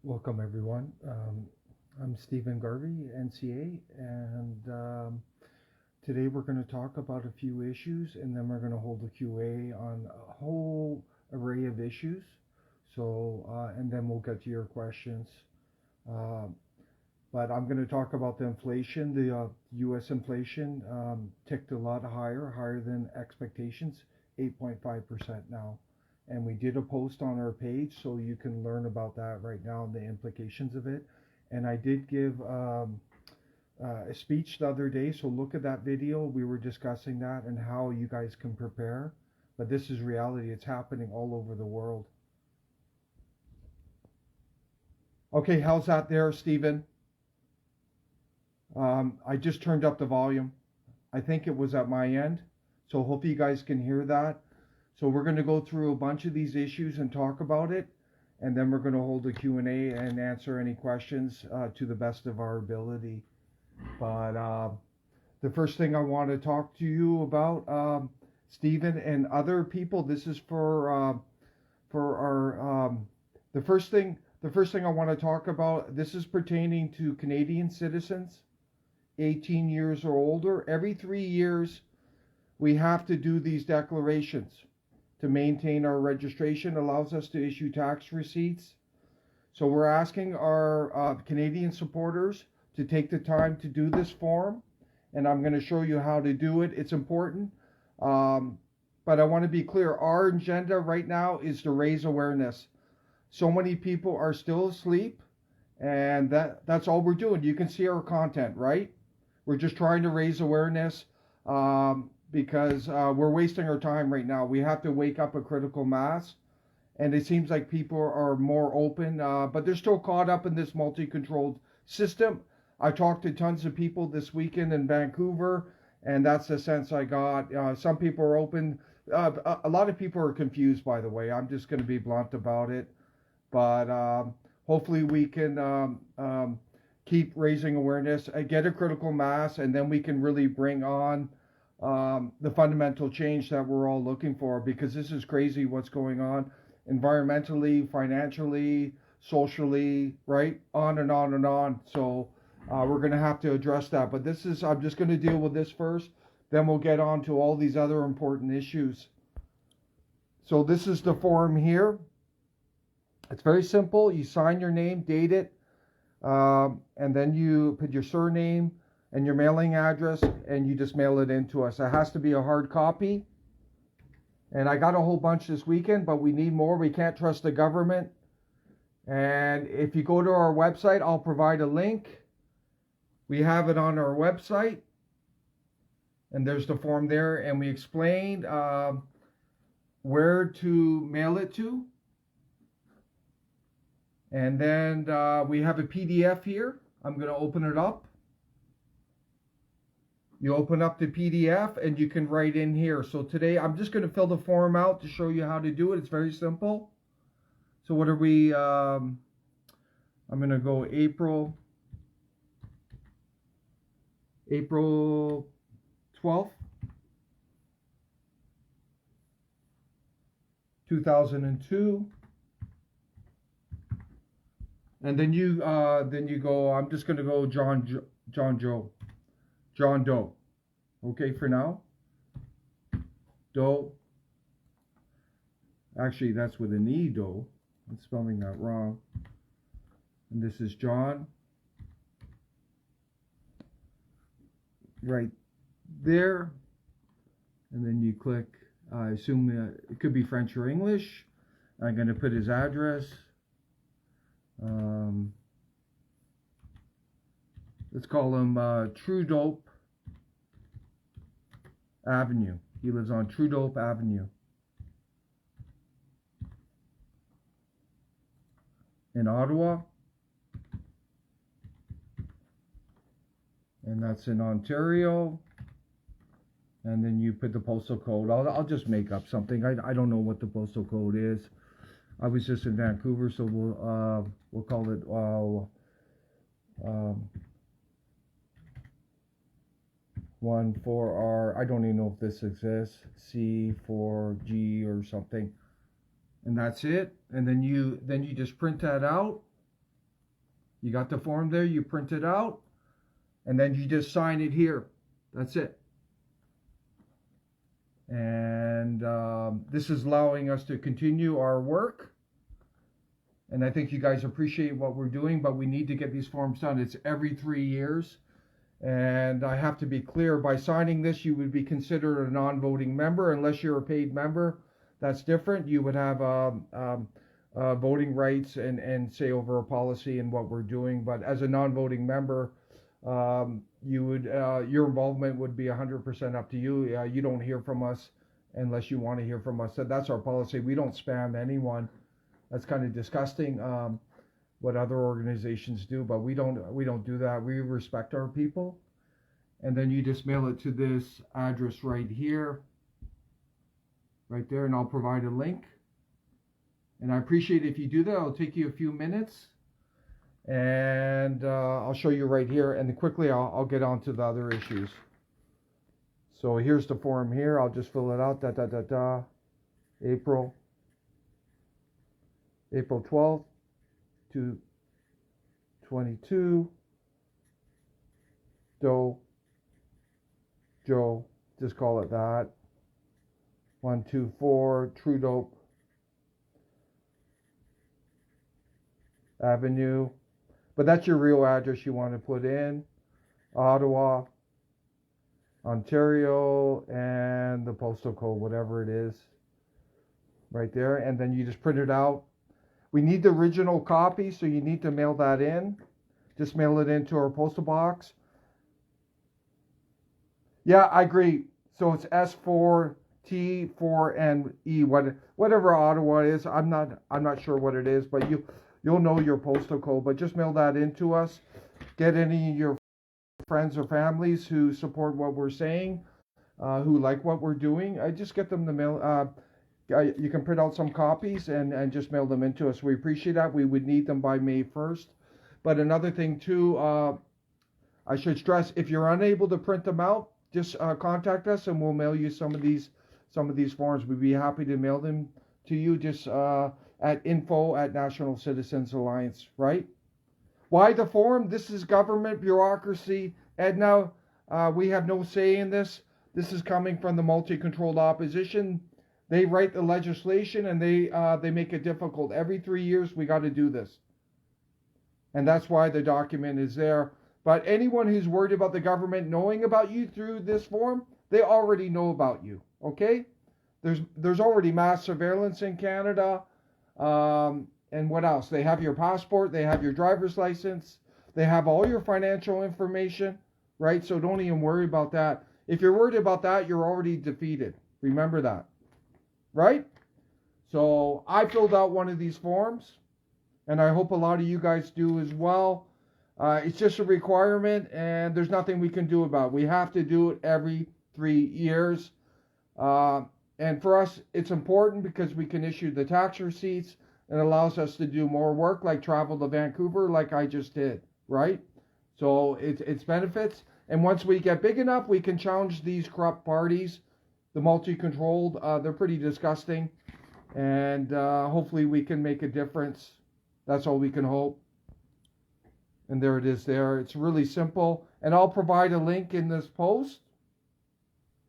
Welcome everyone. I'm Stephen Garvey, NCA, and today we're going to talk about a few issues, and then we're going to hold a QA on a whole array of issues. And then we'll get to your questions. Uh, but I'm going to talk about the inflation. The U.S. inflation ticked a lot higher than expectations, 8.5% now. And we did a post on our page, so you can learn about that right now and the implications of it. And I did give a speech the other day, so look at that video. We were discussing that and how you guys can prepare. But this is reality. It's happening all over the world. Okay, how's that there, Stephen? I just turned up the volume. I think it was at my end. So hope you guys can hear that. So we're going to go through a bunch of these issues and talk about it. And then we're going to hold a Q&A and answer any questions to the best of our ability. But the first thing I want to talk to you about, Stephen and other people, this is for our, the first thing I want to talk about, this is pertaining to Canadian citizens, 18 years or older. Every 3 years, we have to do these declarations to maintain our registration, allows us to issue tax receipts. So we're asking our Canadian supporters to take the time to do this form, and I'm going to show you how to do it. It's important, but I want to be clear, our agenda right now is to raise awareness. So many people are still asleep, and that's all we're doing. You can see our content, right? We're just trying to raise awareness because we're wasting our time right now. We have to wake up a critical mass, and it seems like people are more open, but they're still caught up in this multi-controlled system. I talked to tons of people this weekend in Vancouver, and that's the sense I got. Some people are open. A lot of people are confused, by the way. I'm just going to be blunt about it. But hopefully we can keep raising awareness, get a critical mass, and then we can really bring on the fundamental change that we're all looking for, because this is crazy what's going on environmentally, financially, socially, right? On and on and on. So we're going to have to address that. But I'm just going to deal with this first, then we'll get on to all these other important issues. So this is the form here. It's very simple. You sign your name, date it, and then you put your surname and your mailing address, and you just mail it in to us. It has to be a hard copy. And I got a whole bunch this weekend, but we need more. We can't trust the government. And if you go to our website, I'll provide a link. We have it on our website. And there's the form there. And we explained where to mail it to. And then we have a PDF here. I'm going to open it up. You open up the PDF and you can write in here. So today I'm just going to fill the form out to show you how to do it. It's very simple. So what are we? I'm going to go April 12th, 2002. And then you go, I'm just going to go John Doe. Okay, for now. Doe. Actually, that's with an E, Doe. I'm spelling that wrong. And this is John. Right there. And then you click, I assume it could be French or English. I'm going to put his address. Let's call him True Dope Avenue. He lives on True Dope Avenue in Ottawa, and that's in Ontario. And then you put the postal code. I'll just make up something. I don't know what the postal code is. I was just in Vancouver, so we'll call it 14R. I don't even know if this exists. C4G or something. And that's it. And then you just print that out, You got the form there, you print it out, and then you just sign it here. That's it. And this is allowing us to continue our work. And I think you guys appreciate what we're doing, but we need to get these forms done. It's every 3 years. And I have to be clear, by signing this, you would be considered a non-voting member. Unless you're a paid member, that's different. You would have voting rights and say over a policy and what we're doing. But as a non-voting member, you would your involvement would be 100% up to you. You don't hear from us unless you want to hear from us. So that's our policy. We don't spam anyone. That's kind of disgusting. What other organizations do, but we don't do that. We respect our people. And then you just mail it to this address right here, right there, and I'll provide a link. And I appreciate if you do that. It'll take you a few minutes, and I'll show you right here, and then quickly I'll get on to the other issues. So here's the form here. I'll just fill it out. April 12th. 22 Joe, just call it that. 124 Trudeau Avenue, but that's your real address you want to put in. Ottawa, Ontario, and the postal code, whatever it is, right there. And then you just print it out. We need the original copy, so you need to mail that in. Just mail it into our postal box. Yeah, I agree. So it's S4T4NE, whatever Ottawa is. I'm not sure what it is, but you'll know your postal code. But just mail that in to us. Get any of your friends or families who support what we're saying, who like what we're doing. I just get them to mail. You can print out some copies and just mail them into us. We appreciate that. We would need them by May 1st. But another thing too, I should stress, if you're unable to print them out, just contact us and we'll mail you some of these forms. We'd be happy to mail them to you. Just at info@National Citizens Alliance, right? Why the form? This is government bureaucracy. Edna, we have no say in this. This is coming from the multi-controlled opposition. They write the legislation and they make it difficult. Every 3 years we got to do this. And that's why the document is there. But anyone who's worried about the government knowing about you through this form, they already know about you, okay? There's already mass surveillance in Canada. And what else? They have your passport, they have your driver's license, they have all your financial information, right? So don't even worry about that. If you're worried about that, you're already defeated. Remember that. Right? So I filled out one of these forms, and I hope a lot of you guys do as well. It's just a requirement, and there's nothing we can do about it. We have to do it every 3 years. And for us, it's important because we can issue the tax receipts, and it allows us to do more work, like travel to Vancouver, like I just did, right? So it's benefits. And once we get big enough, we can challenge these corrupt parties. The multi-controlled, they're pretty disgusting. And hopefully we can make a difference. That's all we can hope. And there it is there. It's really simple. And I'll provide a link in this post.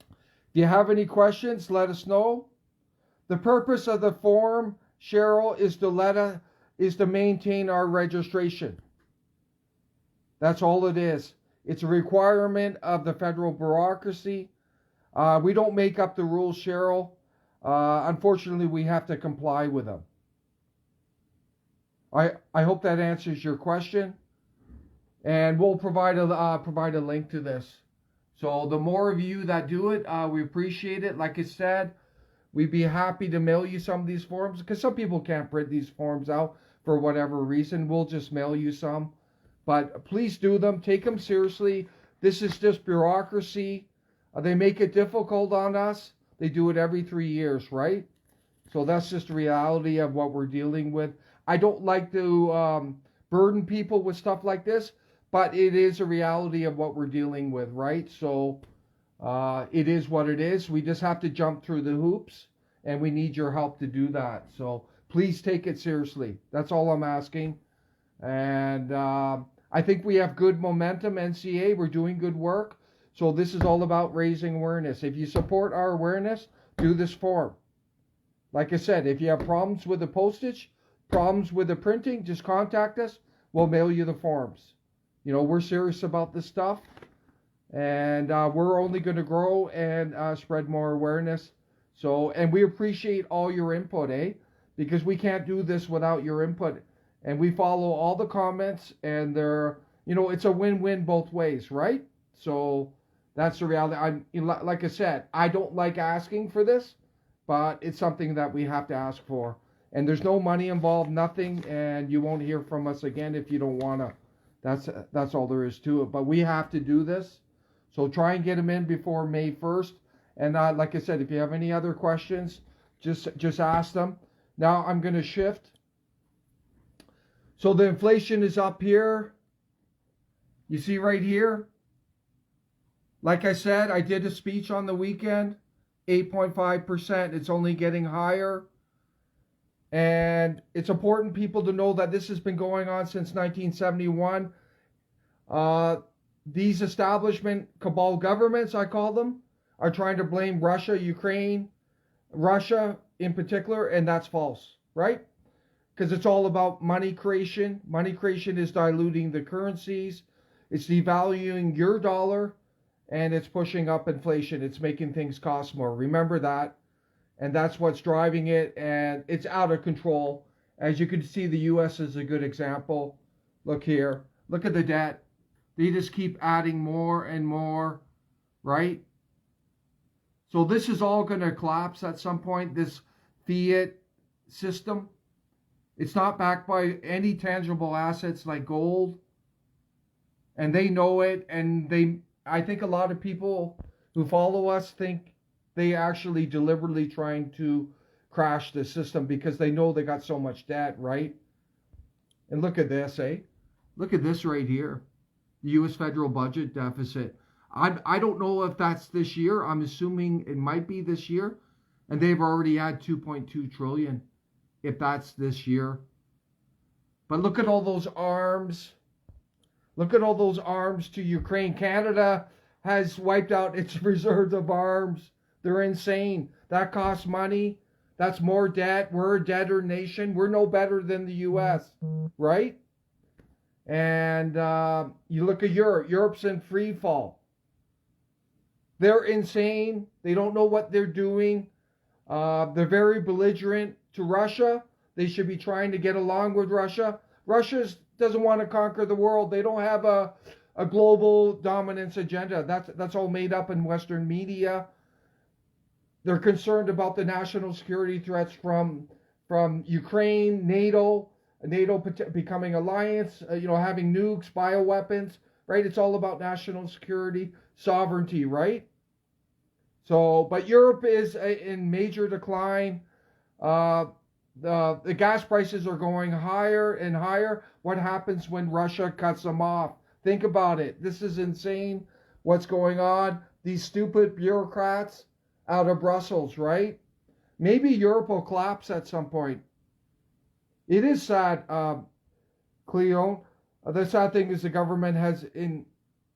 If you have any questions, let us know. The purpose of the form, Cheryl, is to maintain our registration. That's all it is. It's a requirement of the federal bureaucracy. We don't make up the rules, Cheryl. Unfortunately, we have to comply with them. I hope that answers your question. And we'll provide a link to this. So the more of you that do it, we appreciate it. Like I said, we'd be happy to mail you some of these forms because some people can't print these forms out for whatever reason. We'll just mail you some. But please do them. Take them seriously. This is just bureaucracy. They make it difficult on us. They do it every 3 years, right? So that's just the reality of what we're dealing with. I don't like to burden people with stuff like this, but it is a reality of what we're dealing with, right? So it is what it is. We just have to jump through the hoops, and we need your help to do that. So please take it seriously. That's all I'm asking. And I think we have good momentum, NCA. We're doing good work. So this is all about raising awareness. If you support our awareness, do this form. Like I said, if you have problems with the postage, problems with the printing, just contact us. We'll mail you the forms. You know, we're serious about this stuff. And we're only going to grow and spread more awareness. So, and we appreciate all your input, because we can't do this without your input. And we follow all the comments, and they're, you know, it's a win-win both ways, right? So that's the reality. Like I said, I don't like asking for this, but it's something that we have to ask for. And there's no money involved, nothing, and you won't hear from us again if you don't want to. That's all there is to it. But we have to do this. So try and get them in before May 1st. And like I said, if you have any other questions, just ask them. Now I'm going to shift. So the inflation is up here. You see right here? Like I said, I did a speech on the weekend. 8.5%. It's only getting higher. And it's important, people, to know that this has been going on since 1971. These establishment cabal governments, I call them, are trying to blame Russia, Ukraine, Russia in particular, and that's false, right? Because it's all about money creation. Money creation is diluting the currencies. It's devaluing your dollar, and it's pushing up inflation. It's making things cost more. Remember that. And that's what's driving it, and it's out of control. As you can see, the U.S. is a good example. Look here. Look at the debt. They just keep adding more and more, right? So this is all going to collapse at some point, this Fiat system. It's not backed by any tangible assets like gold. And they know it, and I think a lot of people who follow us think they actually deliberately trying to crash the system because they know they got so much debt, right? And look at this, Look at this right here. The U.S. federal budget deficit. I don't know if that's this year. I'm assuming it might be this year. And they've already had 2.2 trillion if that's this year. But look at all those arms. Look at all those arms to Ukraine. Canada has wiped out its reserves of arms. They're insane. That costs money. That's more debt. We're a debtor nation. We're no better than the U.S., right? And you look at Europe. Europe's in free fall. They're insane. They don't know what they're doing. They're very belligerent to Russia. They should be trying to get along with Russia. Russia doesn't want to conquer the world. They don't have a global dominance agenda. That's all made up in Western media. They're concerned about the national security threats from Ukraine, NATO becoming alliance, having nukes, bioweapons, right? It's all about national security, sovereignty, right? So, but Europe is in major decline. The gas prices are going higher and higher. What happens when Russia cuts them off? Think about it. This is insane what's going on. These stupid bureaucrats out of Brussels, right? Maybe Europe will collapse at some point. It is sad, Cleo. The sad thing is the government has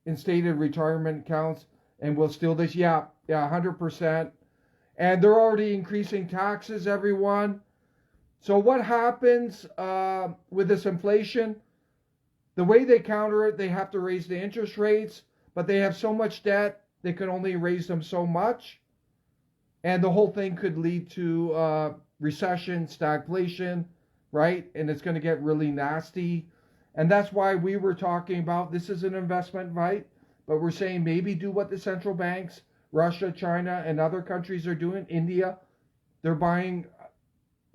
instated retirement accounts and will steal this. Yeah, 100%. And they're already increasing taxes, everyone. So what happens with this inflation? The way they counter it, they have to raise the interest rates, but they have so much debt, they can only raise them so much. And the whole thing could lead to recession, stagflation, right? And it's going to get really nasty. And that's why we were talking about this is an investment, right? But we're saying maybe do what the central banks, Russia, China, and other countries are doing. India, they're buying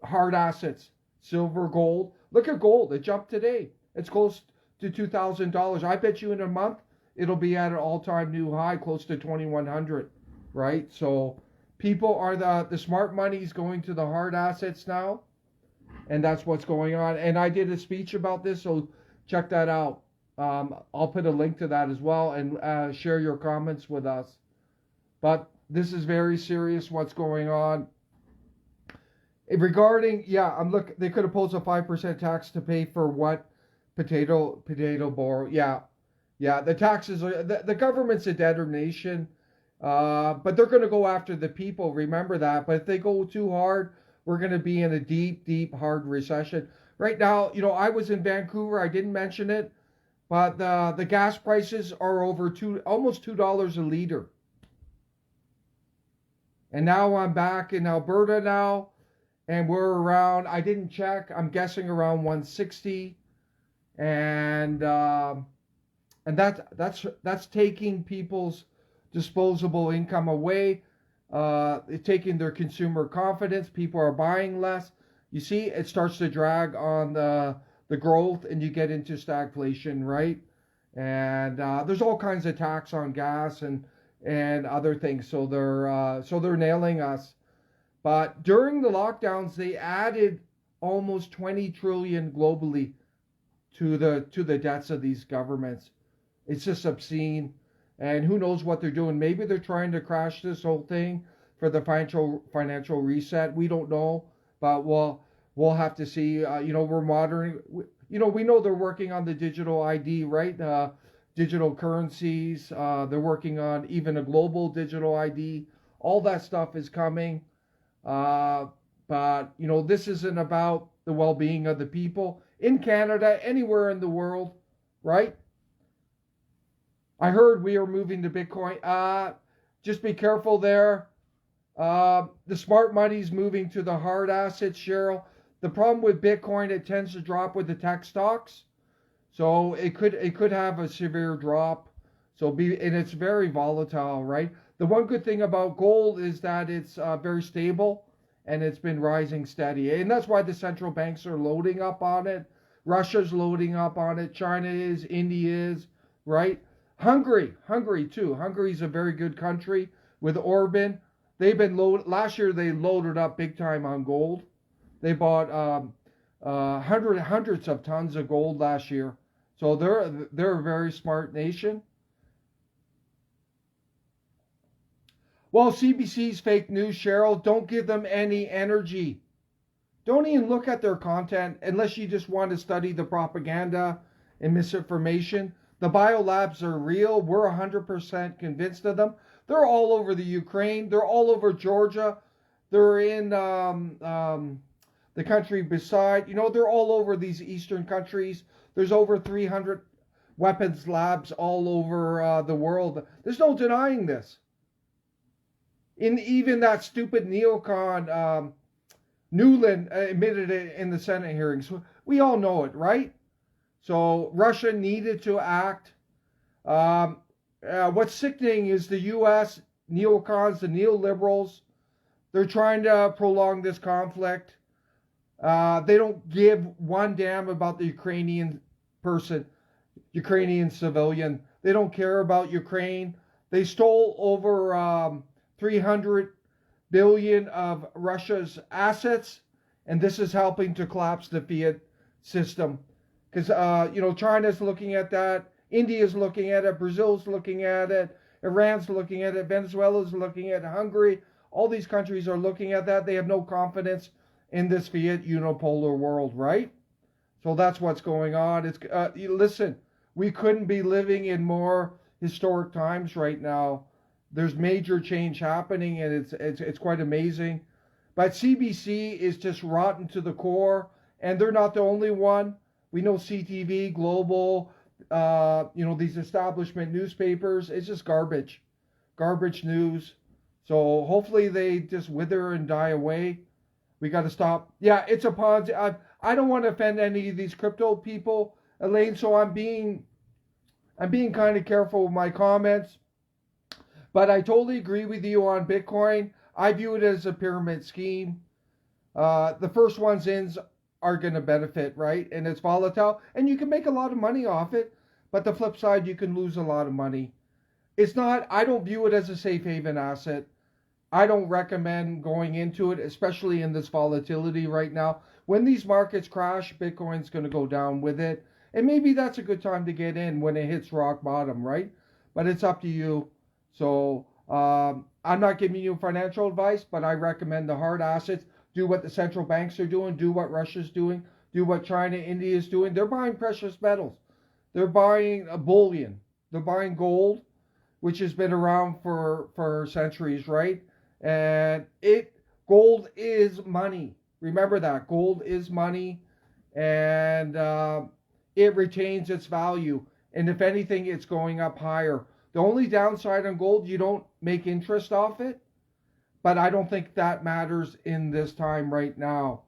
hard assets, silver, gold. Look at gold. It jumped today. It's close to $2,000. I bet you in a month, it'll be at an all-time new high, close to 2,100, right? So people are the smart money's going to the hard assets now. And that's what's going on. And I did a speech about this, so check that out. I'll put a link to that as well and share your comments with us. But this is very serious what's going on. Regarding, they could impose a 5% tax to pay for what Potato borrow. Yeah, yeah. The taxes are the government's a debtor nation, but they're going to go after the people. Remember that. But if they go too hard, we're going to be in a deep, hard recession. Right now, I was in Vancouver. I didn't mention it, but the gas prices are over almost $2 a liter. And now I'm back in Alberta now, and we're around. I didn't check. I'm guessing around 160, and that's taking people's disposable income away, taking their consumer confidence. People are buying less. You see, it starts to drag on the growth, and you get into stagflation, right? And there's all kinds of tax on gas and other things. So they're nailing us. But during the lockdowns, they added almost 20 trillion globally to the debts of these governments. It's just obscene, and who knows what they're doing? Maybe they're trying to crash this whole thing for the financial reset. We don't know, but we'll have to see. We're monitoring. We know they're working on the digital ID, right? Digital currencies. They're working on even a global digital ID. All that stuff is coming. But this isn't about the well-being of the people in Canada, anywhere in the world, right? I heard we are moving to Bitcoin. Just be careful there. The smart money's moving to the hard assets, Cheryl. The problem with Bitcoin, it tends to drop with the tech stocks, so it could have a severe drop. And it's very volatile, right? The one good thing about gold is that it's very stable, and it's been rising steady, and that's why the central banks are loading up on it. Russia's loading up on it. China is. India is, right? Hungary too. Hungary's a very good country with Orban. They've been last year they loaded up big time on gold. They bought hundreds of tons of gold last year. So they're a very smart nation. Well, CBC's fake news, Cheryl, don't give them any energy. Don't even look at their content unless you just want to study the propaganda and misinformation. The biolabs are real. We're 100% convinced of them. They're all over the Ukraine. They're all over Georgia. They're in the country beside. They're all over these eastern countries. There's over 300 weapons labs all over the world. There's no denying this. Even that stupid neocon Newland admitted it in the Senate hearings. We all know it, right? So Russia needed to act. What's sickening is the U.S. neocons, the neoliberals. They're trying to prolong this conflict. They don't give one damn about the Ukrainian civilian. They don't care about Ukraine. They stole over 300 billion of Russia's assets, and this is helping to collapse the Fiat system. Because China's looking at that, India's looking at it, Brazil's looking at it, Iran's looking at it, Venezuela's looking at it, Hungary. All these countries are looking at that. They have no confidence in this Fiat unipolar world, right? So that's what's going on. Listen, we couldn't be living in more historic times right now. There's major change happening, and it's quite amazing. But CBC is just rotten to the core, and they're not the only one. We know CTV, Global, these establishment newspapers. It's just garbage news. So hopefully they just wither and die away. We got to stop. Yeah, it's a Ponzi. I don't want to offend any of these crypto people, Elaine. So I'm being kind of careful with my comments. But I totally agree with you on Bitcoin. I view it as a pyramid scheme. The first ones in are going to benefit, right? And it's volatile. And you can make a lot of money off it. But the flip side, you can lose a lot of money. I don't view it as a safe haven asset. I don't recommend going into it, especially in this volatility right now. When these markets crash, Bitcoin's going to go down with it. And maybe that's a good time to get in when it hits rock bottom, right? But it's up to you. So I'm not giving you financial advice, but I recommend the hard assets. Do what the central banks are doing. Do what Russia's doing. do what China, India is doing. They're buying precious metals. They're buying a bullion. They're buying gold, which has been around for centuries, right? And gold is money. Remember that. Gold is money, and it retains its value. And if anything, it's going up higher. The only downside on gold, you don't make interest off it. But I don't think that matters in this time right now.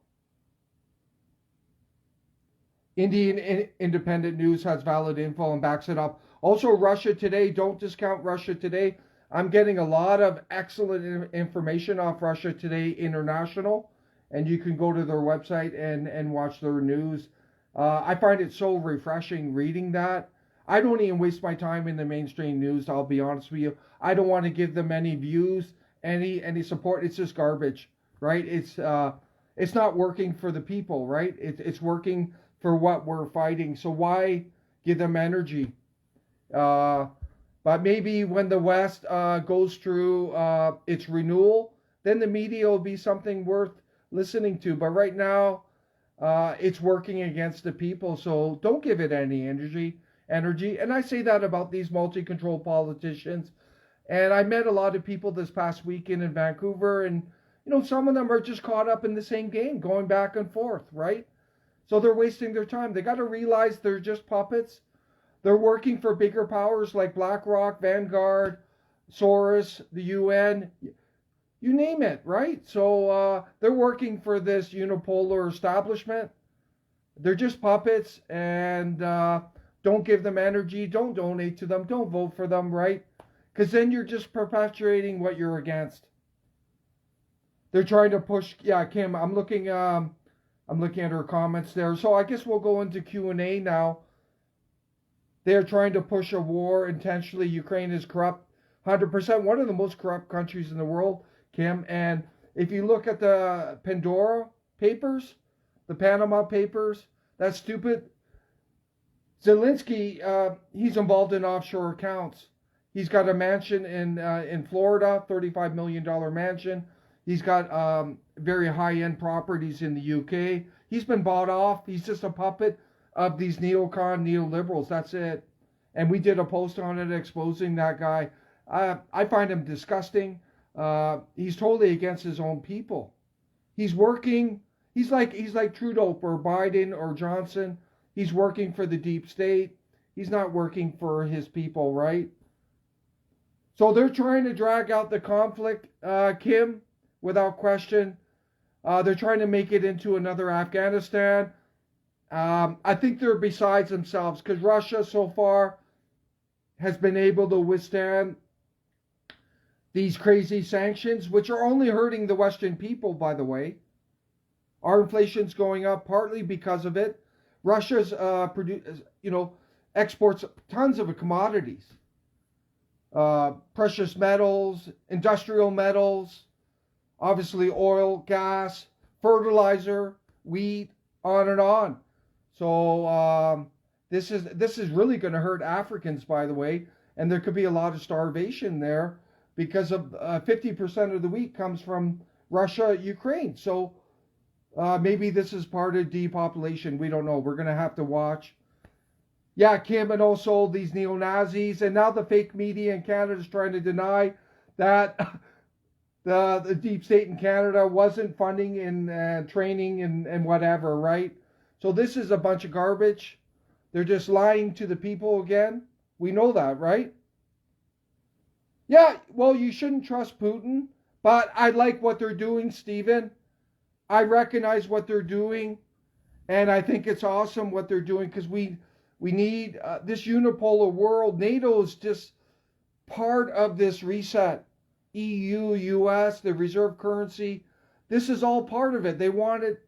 Indian Independent News has valid info and backs it up. Also, Russia Today, don't discount Russia Today. I'm getting a lot of excellent information off Russia Today International, and you can go to their website and watch their news. I find it so refreshing reading that. I don't even waste my time in the mainstream news, I'll be honest with you. I don't want to give them any views, any support. It's just garbage, right? It's not working for the people, right? It's working for what we're fighting. So why give them energy? But maybe when the West goes through its renewal, then the media will be something worth listening to. But right now, it's working against the people. So don't give it any energy. And I say that about these multi-control politicians. And I met a lot of people this past weekend in Vancouver, and some of them are just caught up in the same game, going back and forth, right? So they're wasting their time. They got to realize they're just puppets. They're working for bigger powers like BlackRock, Vanguard, Soros, the UN, you name it, right? So they're working for this unipolar establishment. They're just puppets, and don't give them energy. Don't donate to them. Don't vote for them, right? Because then you're just perpetuating what you're against. They're trying to push. Yeah, Kim, I'm looking at her comments there. So I guess we'll go into Q&A now. They're trying to push a war intentionally. Ukraine is corrupt, 100%. One of the most corrupt countries in the world, Kim. And if you look at the Pandora Papers, the Panama Papers, that stupid Zelensky, he's involved in offshore accounts. He's got a mansion in Florida, $35 million mansion. He's got very high-end properties in the UK. He's been bought off. He's just a puppet of these neoliberals. That's it. And we did a post on it exposing that guy. I find him disgusting. He's totally against his own people. He's working. He's like Trudeau or Biden or Johnson. He's working for the deep state. He's not working for his people, right? So they're trying to drag out the conflict, Kim, without question. They're trying to make it into another Afghanistan. I think they're besides themselves because Russia so far has been able to withstand these crazy sanctions, which are only hurting the Western people, by the way. Our inflation's going up partly because of it. Russia's exports tons of commodities, precious metals, industrial metals, obviously oil, gas, fertilizer, wheat, on and on. So this is really going to hurt Africans, by the way, and there could be a lot of starvation there because of 50% of the wheat comes from Russia, Ukraine. So maybe this is part of depopulation. We don't know. We're going to have to watch. Yeah, Kim, and also these neo-Nazis, and now the fake media in Canada is trying to deny that the deep state in Canada wasn't funding and training and whatever, right? So this is a bunch of garbage. They're just lying to the people again. We know that, right? Yeah, well, you shouldn't trust Putin, but I like what they're doing, Stephen. I recognize what they're doing, and I think it's awesome what they're doing because we need this unipolar world. NATO is just part of this reset. EU, US, the reserve currency, this is all part of it. They want it.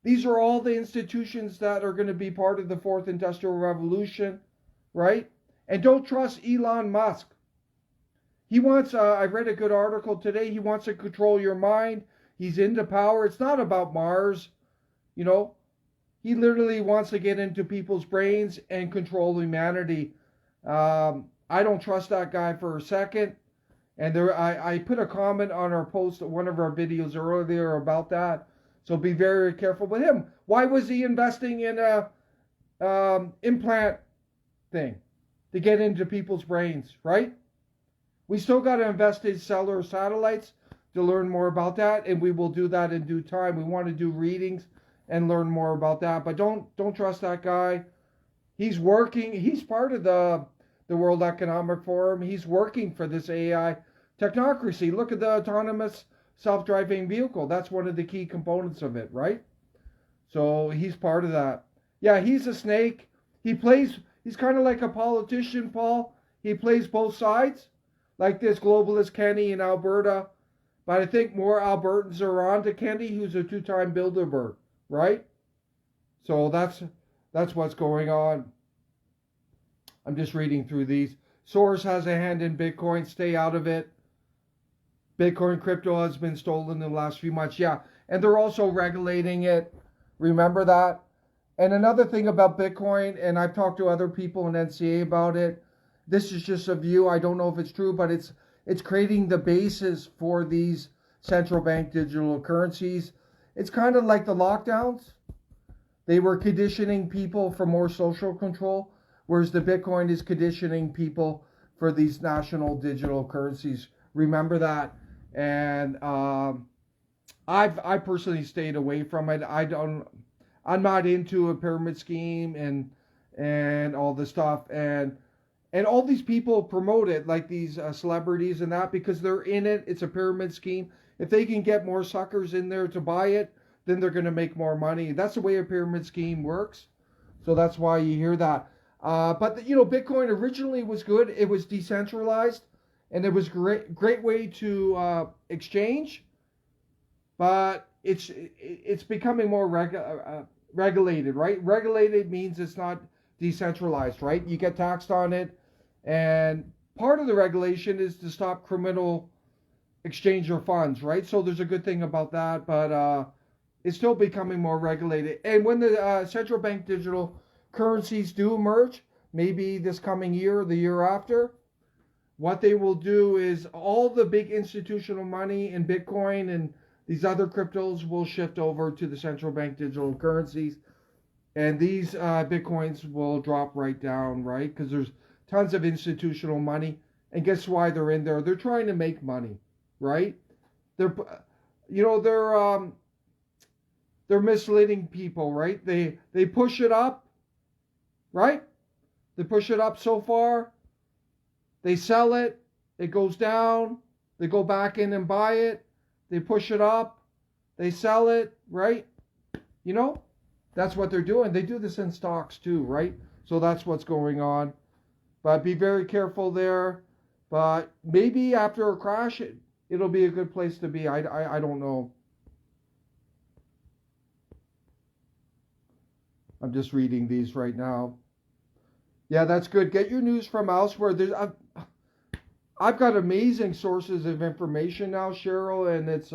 These are all the institutions that are going to be part of the fourth industrial revolution, right? And don't trust Elon Musk. He wants, I read a good article today, he wants to control your mind. He's into power. It's not about Mars, He literally wants to get into people's brains and control humanity. I don't trust that guy for a second. And I put a comment on our post, one of our videos earlier about that. So be very careful with him. Why was he investing in a implant thing to get into people's brains, right? We still got to invest in cellular satellites to learn more about that, and we will do that in due time. We want to do readings and learn more about that, but don't trust that guy. He's working. He's part of the World Economic Forum. He's working for this AI technocracy. Look at the autonomous self-driving vehicle. That's one of the key components of it, right? So he's part of that. Yeah, he's a snake. He's kind of like a politician, Paul. He plays both sides, like this globalist Kenny in Alberta. But I think more Albertans are on to Kenny, who's a two-time Bilderberg, right? So that's what's going on. I'm just reading through these. Soros has a hand in Bitcoin. Stay out of it. Bitcoin crypto has been stolen in the last few months. Yeah, and they're also regulating it. Remember that? And another thing about Bitcoin, and I've talked to other people in NCA about it. This is just a view. I don't know if it's true, but it's creating the basis for these central bank digital currencies. It's kind of like the lockdowns. They were conditioning people for more social control, whereas the Bitcoin is conditioning people for these national digital currencies. Remember that. And I personally stayed away from it. I'm not into a pyramid scheme and all this stuff. And all these people promote it, like these celebrities and that, because they're in it. It's a pyramid scheme. If they can get more suckers in there to buy it, then they're going to make more money. That's the way a pyramid scheme works. So that's why you hear that. But Bitcoin originally was good. It was decentralized, and it was great way to exchange. But it's becoming more regulated, right? Regulated means it's not decentralized, right? You get taxed on it, and part of the regulation is to stop criminal exchange of funds, right? So there's a good thing about that, but it's still becoming more regulated. And when the central bank digital currencies do emerge, maybe this coming year or the year after, what they will do is all the big institutional money in Bitcoin and these other cryptos will shift over to the central bank digital currencies. And these Bitcoins will drop right down, right? Because there's tons of institutional money. And guess why they're in there? They're trying to make money, right? They're misleading people, right? They push it up, right? They push it up so far. They sell it. It goes down. They go back in and buy it. They push it up. They sell it, right? That's what they're doing. They do this in stocks too, right? So that's what's going on. But be very careful there. But maybe after a crash, it'll be a good place to be. I don't know. I'm just reading these right now. Yeah, that's good. Get your news from elsewhere. I've got amazing sources of information now, Cheryl, and it's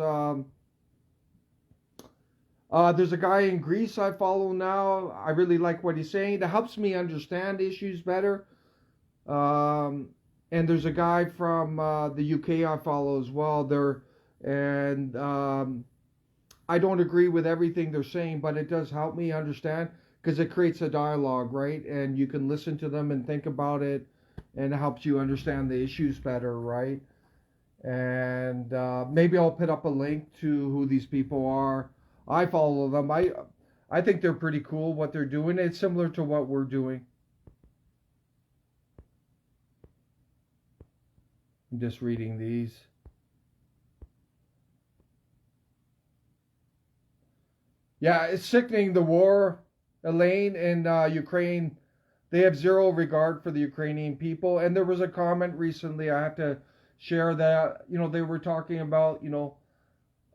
there's a guy in Greece I follow now. I really like what he's saying. It helps me understand issues better. And there's a guy from the UK I follow as well. I don't agree with everything they're saying, but it does help me understand because it creates a dialogue, right? And you can listen to them and think about it, and it helps you understand the issues better, right? And maybe I'll put up a link to who these people are. I follow them. I think they're pretty cool what they're doing. It's similar to what we're doing. I'm just reading these. Yeah, it's sickening, the war, Elaine, in Ukraine. They have zero regard for the Ukrainian people. And there was a comment recently, I have to share that, they were talking about, this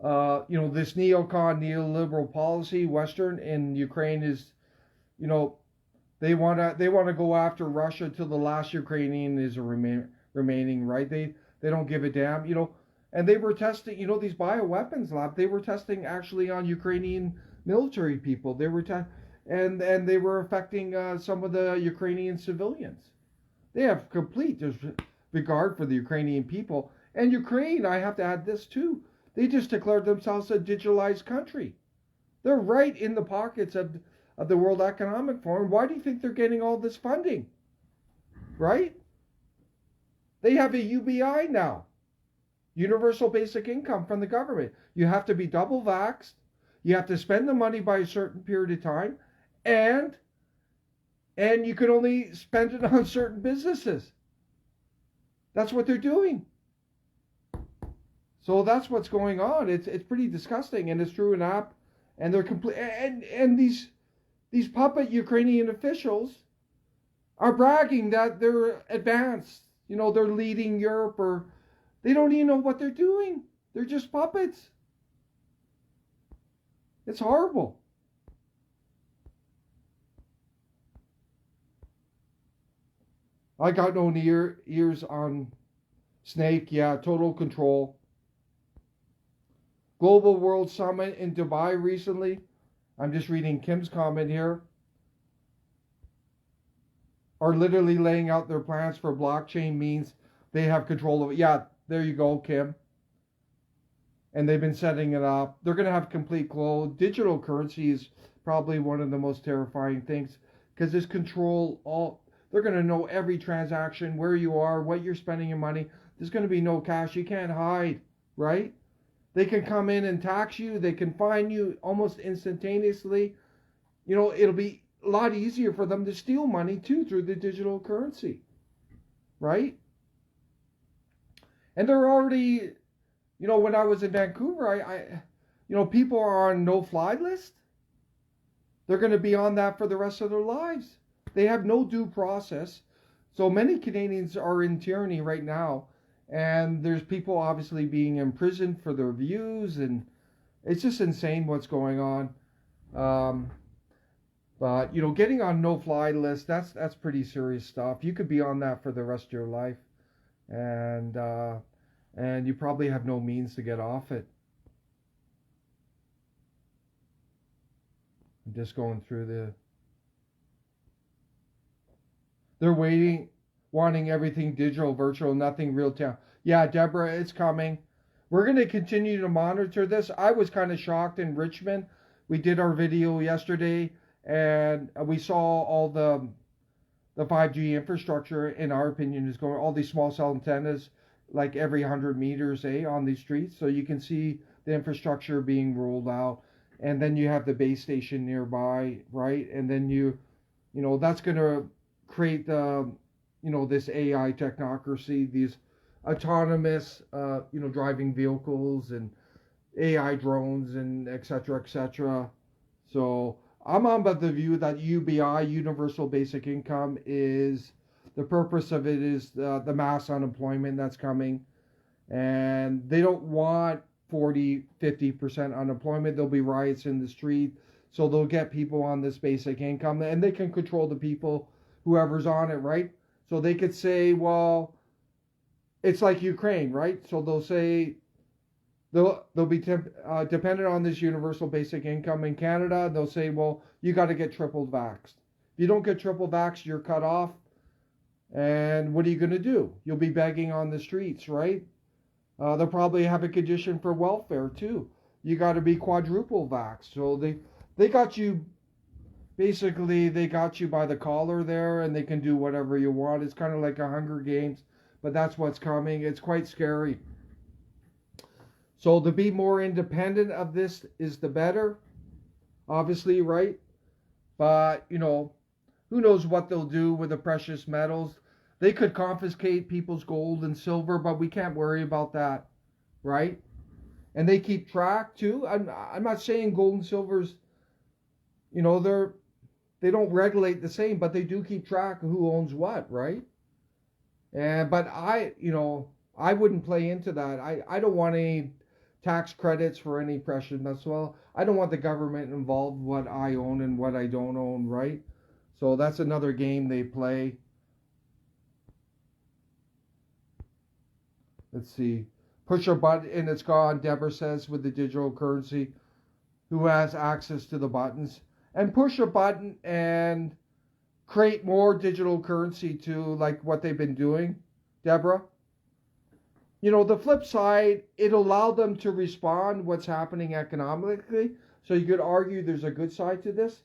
neocon neoliberal policy, Western in Ukraine is, they want to go after Russia till the last Ukrainian is remaining, right? They don't give a damn, and they were testing, these bioweapons lab. They were testing actually on Ukrainian military people. They were and they were affecting some of the Ukrainian civilians. They have complete disregard for the Ukrainian people. And Ukraine, I have to add this too. They just declared themselves a digitalized country. They're right in the pockets of the World Economic Forum. Why do you think they're getting all this funding? Right? They have a UBI now, universal basic income from the government. You have to be double vaxxed. You have to spend the money by a certain period of time, and you can only spend it on certain businesses. That's what they're doing. So that's what's going on. It's pretty disgusting, and it's through an app, and they're complete. And these puppet Ukrainian officials are bragging that they're advanced. You know, they're leading Europe, or they don't even know what they're doing. They're just puppets. It's horrible. I got no ears on Snake. Yeah, total control. Global World Summit in Dubai recently. I'm just reading Kim's comment here. Are literally laying out their plans for blockchain means they have control of it. Yeah, there you go, Kim. And they've been setting it up. They're going to have complete close. Digital currency is probably one of the most terrifying things because there's control. They're going to know every transaction, where you are, what you're spending your money. There's going to be no cash. You can't hide, right? They can come in and tax you. They can fine you almost instantaneously. You know, it'll be a lot easier for them to steal money too through the digital currency, right? And they're already, you know, when I was in Vancouver, you know, people are on no-fly list. They're going to be on that for the rest of their lives. They have no due process. So many Canadians are in tyranny right now, and there's people obviously being imprisoned for their views, and it's just insane what's going on. But you know, getting on no-fly list, that's pretty serious stuff. You could be on that for the rest of your life, and you probably have no means to get off it. I'm just going through they're wanting everything digital, virtual, nothing real time. Yeah, Deborah, it's coming. We're going to continue to monitor this. I was kind of shocked in Richmond. We did our video yesterday, and we saw all the 5G infrastructure, in our opinion, is going, all these small cell antennas, like every 100 meters, on these streets. So you can see the infrastructure being rolled out. And then you have the base station nearby, right? And then you know, that's going to create the, you know, this AI technocracy, these autonomous, you know, driving vehicles and AI drones and et cetera, et cetera. So I'm on the view that UBI, Universal Basic Income, is the purpose of it is the mass unemployment that's coming. And they don't want 40, 50% unemployment. There'll be riots in the street. So they'll get people on this basic income, and they can control the people, whoever's on it, right? So they could say, well, it's like Ukraine, right? So they'll say they'll be dependent on this universal basic income in Canada. They'll say, well, you got to get triple vaxxed. If you don't get triple vaxxed, you're cut off. And what are you going to do? You'll be begging on the streets, right? They'll probably have a condition for welfare too. You got to be quadruple vaxxed. So they got you. Basically, they got you by the collar there, and they can do whatever you want. It's kind of like a Hunger Games, but that's what's coming. It's quite scary. So to be more independent of this is the better, obviously, right? But, you know, who knows what they'll do with the precious metals. They could confiscate people's gold and silver, but we can't worry about that, right? And they keep track, too. I'm not saying gold and silver's, you know, they don't regulate the same, but they do keep track of who owns what, right? But I wouldn't play into that. I don't want any tax credits for any precious metals. Well, I don't want the government involved what I own and what I don't own, right? So that's another game they play. Let's see. Push a button and it's gone, Deborah says, with the digital currency. Who has access to the buttons? And push a button and create more digital currency too, like what they've been doing, Deborah. You know, the flip side, it allowed them to respond what's happening economically, So you could argue there's a good side to this,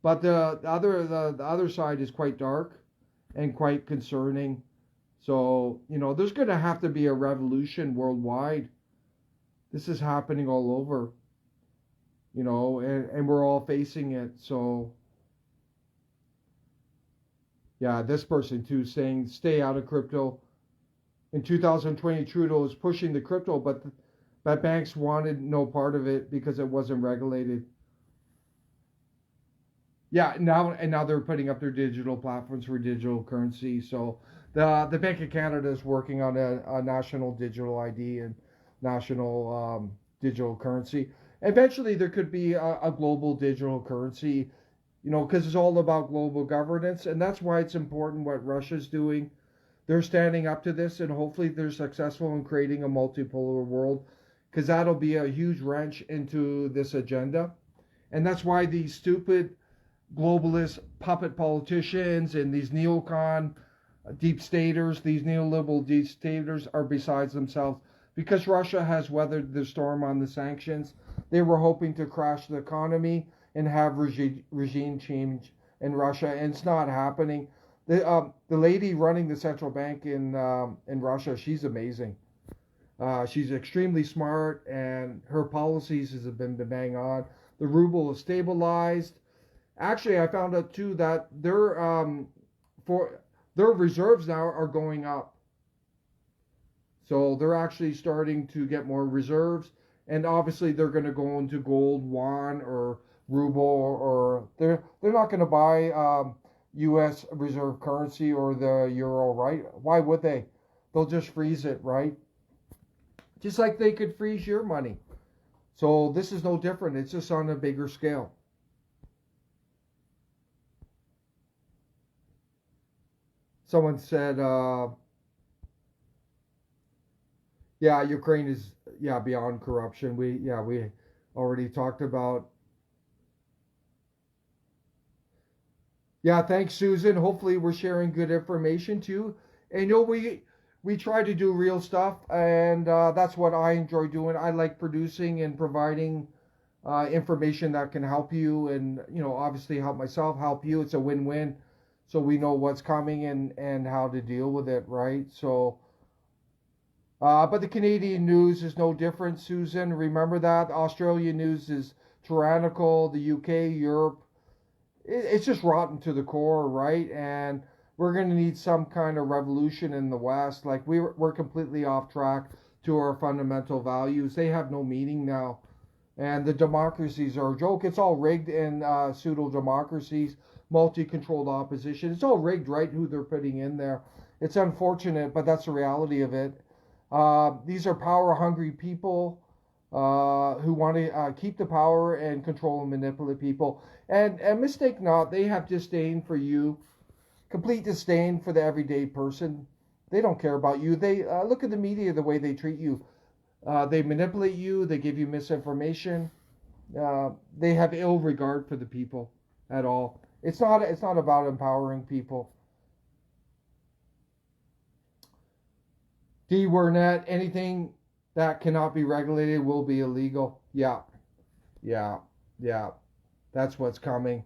but the other side is quite dark and quite concerning. So, there's going to have to be a revolution worldwide. This is happening all over, and we're all facing it. So, yeah, this person too saying stay out of crypto. In 2020, Trudeau was pushing the crypto, but banks wanted no part of it because it wasn't regulated. Yeah, now they're putting up their digital platforms for digital currency. So the Bank of Canada is working on a national digital ID and national digital currency. Eventually, there could be a global digital currency, because it's all about global governance, and that's why it's important what Russia's doing. They're standing up to this, and hopefully they're successful in creating a multipolar world, because that'll be a huge wrench into this agenda. And that's why these stupid globalist puppet politicians and these neocon deep staters, these neoliberal deep staters are besides themselves, because Russia has weathered the storm on the sanctions. They were hoping to crash the economy and have regime change in Russia, and it's not happening. The lady running the central bank in Russia, she's amazing. She's extremely smart, and her policies have been bang on. The ruble is stabilized. Actually, I found out too that their reserves now are going up. So they're actually starting to get more reserves, and obviously they're going to go into gold, yuan, or ruble, or they're not going to buy U.S. reserve currency or the euro, right? Why would they? They'll just freeze it, right? Just like they could freeze your money. So this is no different. It's just on a bigger scale. Someone said, yeah, Ukraine is beyond corruption. We already talked about. Yeah, thanks, Susan. Hopefully we're sharing good information too. And we try to do real stuff, and that's what I enjoy doing. I like producing and providing information that can help you, and obviously help myself, help you. It's a win-win. So we know what's coming and how to deal with it, right? So, but the Canadian news is no different, Susan. Remember that. Australian news is tyrannical. The UK, Europe, it's just rotten to the core, right? And we're going to need some kind of revolution in the West. Like we're completely off track to our fundamental values. They have no meaning now. And the democracies are a joke. It's all rigged in pseudo-democracies, multi-controlled opposition. It's all rigged, right, who they're putting in there. It's unfortunate, but that's the reality of it. These are power-hungry people who want to keep the power and control and manipulate people. And mistake not, they have disdain for you, complete disdain for the everyday person. They don't care about you. They look at the media, the way they treat you. They manipulate you. They give you misinformation. They have ill regard for the people at all. It's not about empowering people. D. Wernette, anything that cannot be regulated will be illegal. Yeah. That's what's coming.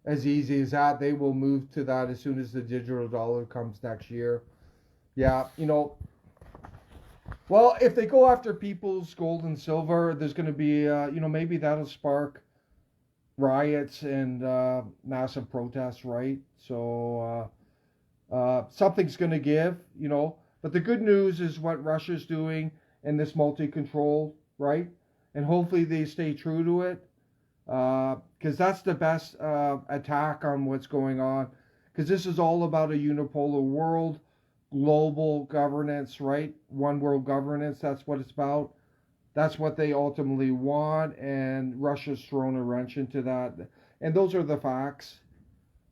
As easy as that. They will move to that as soon as the digital dollar comes next year. Yeah, well, if they go after people's gold and silver, there's going to be, maybe that'll spark riots and massive protests, right? So something's going to give, But the good news is what Russia's doing in this multi-control, right? And hopefully they stay true to it, because that's the best attack on what's going on. Because this is all about a unipolar world, global governance, right? One world governance, that's what it's about. That's what they ultimately want, and Russia's thrown a wrench into that. And those are the facts.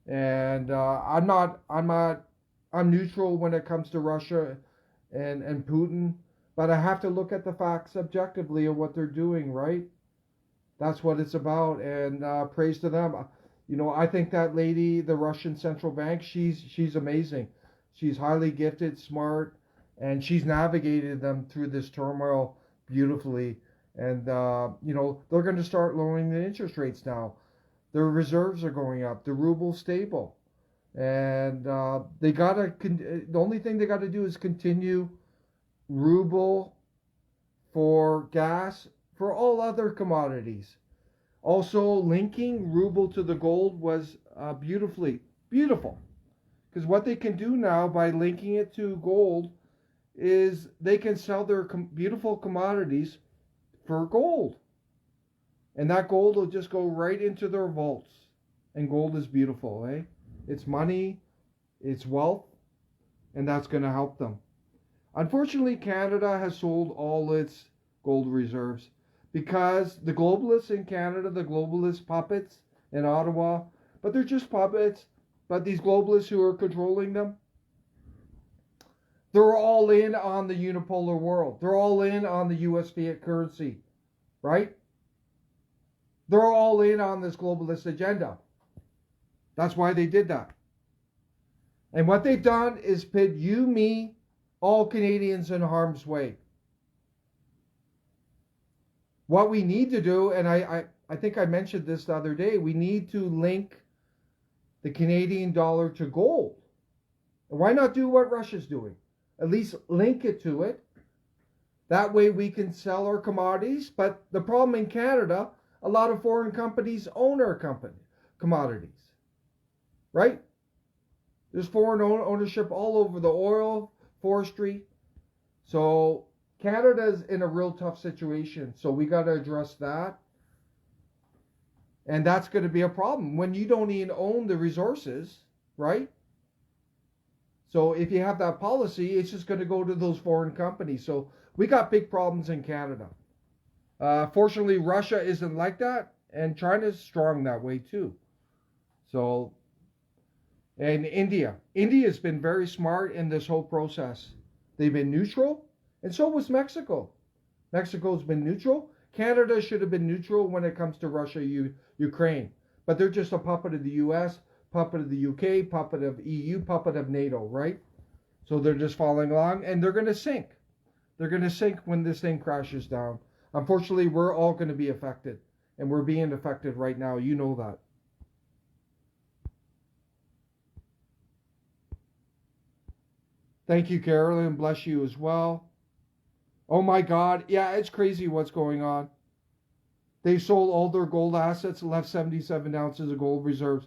And I'm neutral when it comes to Russia and Putin, but I have to look at the facts objectively of what they're doing, right? That's what it's about, and praise to them. I think that lady, the Russian central bank, she's amazing. She's highly gifted, smart, and she's navigated them through this turmoil beautifully. And, they're going to start lowering the interest rates now. Their reserves are going up. The ruble's stable. And the only thing they got to do is continue ruble for gas, for all other commodities. Also, linking ruble to the gold was beautiful. Because what they can do now by linking it to gold is they can sell their beautiful commodities for gold. And that gold will just go right into their vaults. And gold is beautiful, eh? It's money, it's wealth, and that's going to help them. Unfortunately, Canada has sold all its gold reserves because the globalists in Canada, the globalist puppets in Ottawa, but they're just puppets, but these globalists who are controlling them, they're all in on the unipolar world. They're all in on the US fiat currency, right? They're all in on this globalist agenda. That's why they did that. And what they've done is put you, me, all Canadians in harm's way. What we need to do, and I think I mentioned this the other day, we need to link the Canadian dollar to gold. And why not do what Russia's doing? At least link it to it. That way we can sell our commodities. But the problem in Canada, a lot of foreign companies own our commodities. Right? There's foreign ownership all over the oil, forestry. So Canada's in a real tough situation. So we got to address that. And that's going to be a problem when you don't even own the resources, right? So if you have that policy, it's just going to go to those foreign companies. So we got big problems in Canada. Fortunately, Russia isn't like that. And China's strong that way too. So, and India. India's been very smart in this whole process. They've been neutral. And so was Mexico. Mexico's been neutral. Canada should have been neutral when it comes to Russia, Ukraine. But they're just a puppet of the US, puppet of the UK, puppet of EU, puppet of NATO, right? So they're just following along and they're going to sink. They're going to sink when this thing crashes down. Unfortunately, we're all going to be affected. And we're being affected right now. You know that. Thank you, Carolyn. Bless you as well. Oh my God. Yeah, it's crazy what's going on. They sold all their gold assets and left 77 ounces of gold reserves.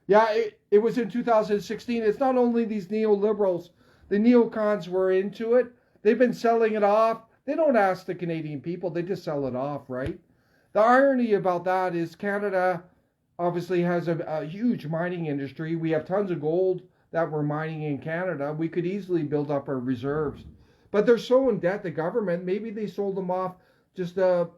Yeah, it was in 2016. It's not only these neoliberals, the neocons were into it. They've been selling it off. They don't ask the Canadian people. They just sell it off, right? The irony about that is Canada obviously has a huge mining industry. We have tons of gold that we're mining in Canada. We could easily build up our reserves. But they're so in debt, the government, maybe they sold them off just to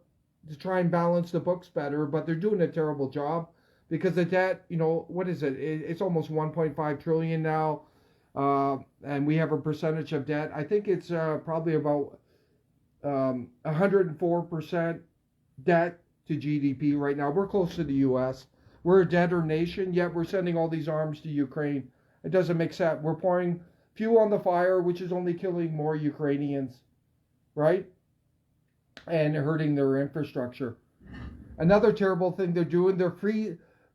try and balance the books better, but they're doing a terrible job because the debt, what is it? It's almost 1.5 trillion now, and we have a percentage of debt. I think it's probably about 104% debt to GDP right now. We're close to the U.S. We're a debtor nation, yet we're sending all these arms to Ukraine. It doesn't make sense. We're pouring fuel on the fire, which is only killing more Ukrainians, right? And hurting their infrastructure. Another terrible thing they're doing,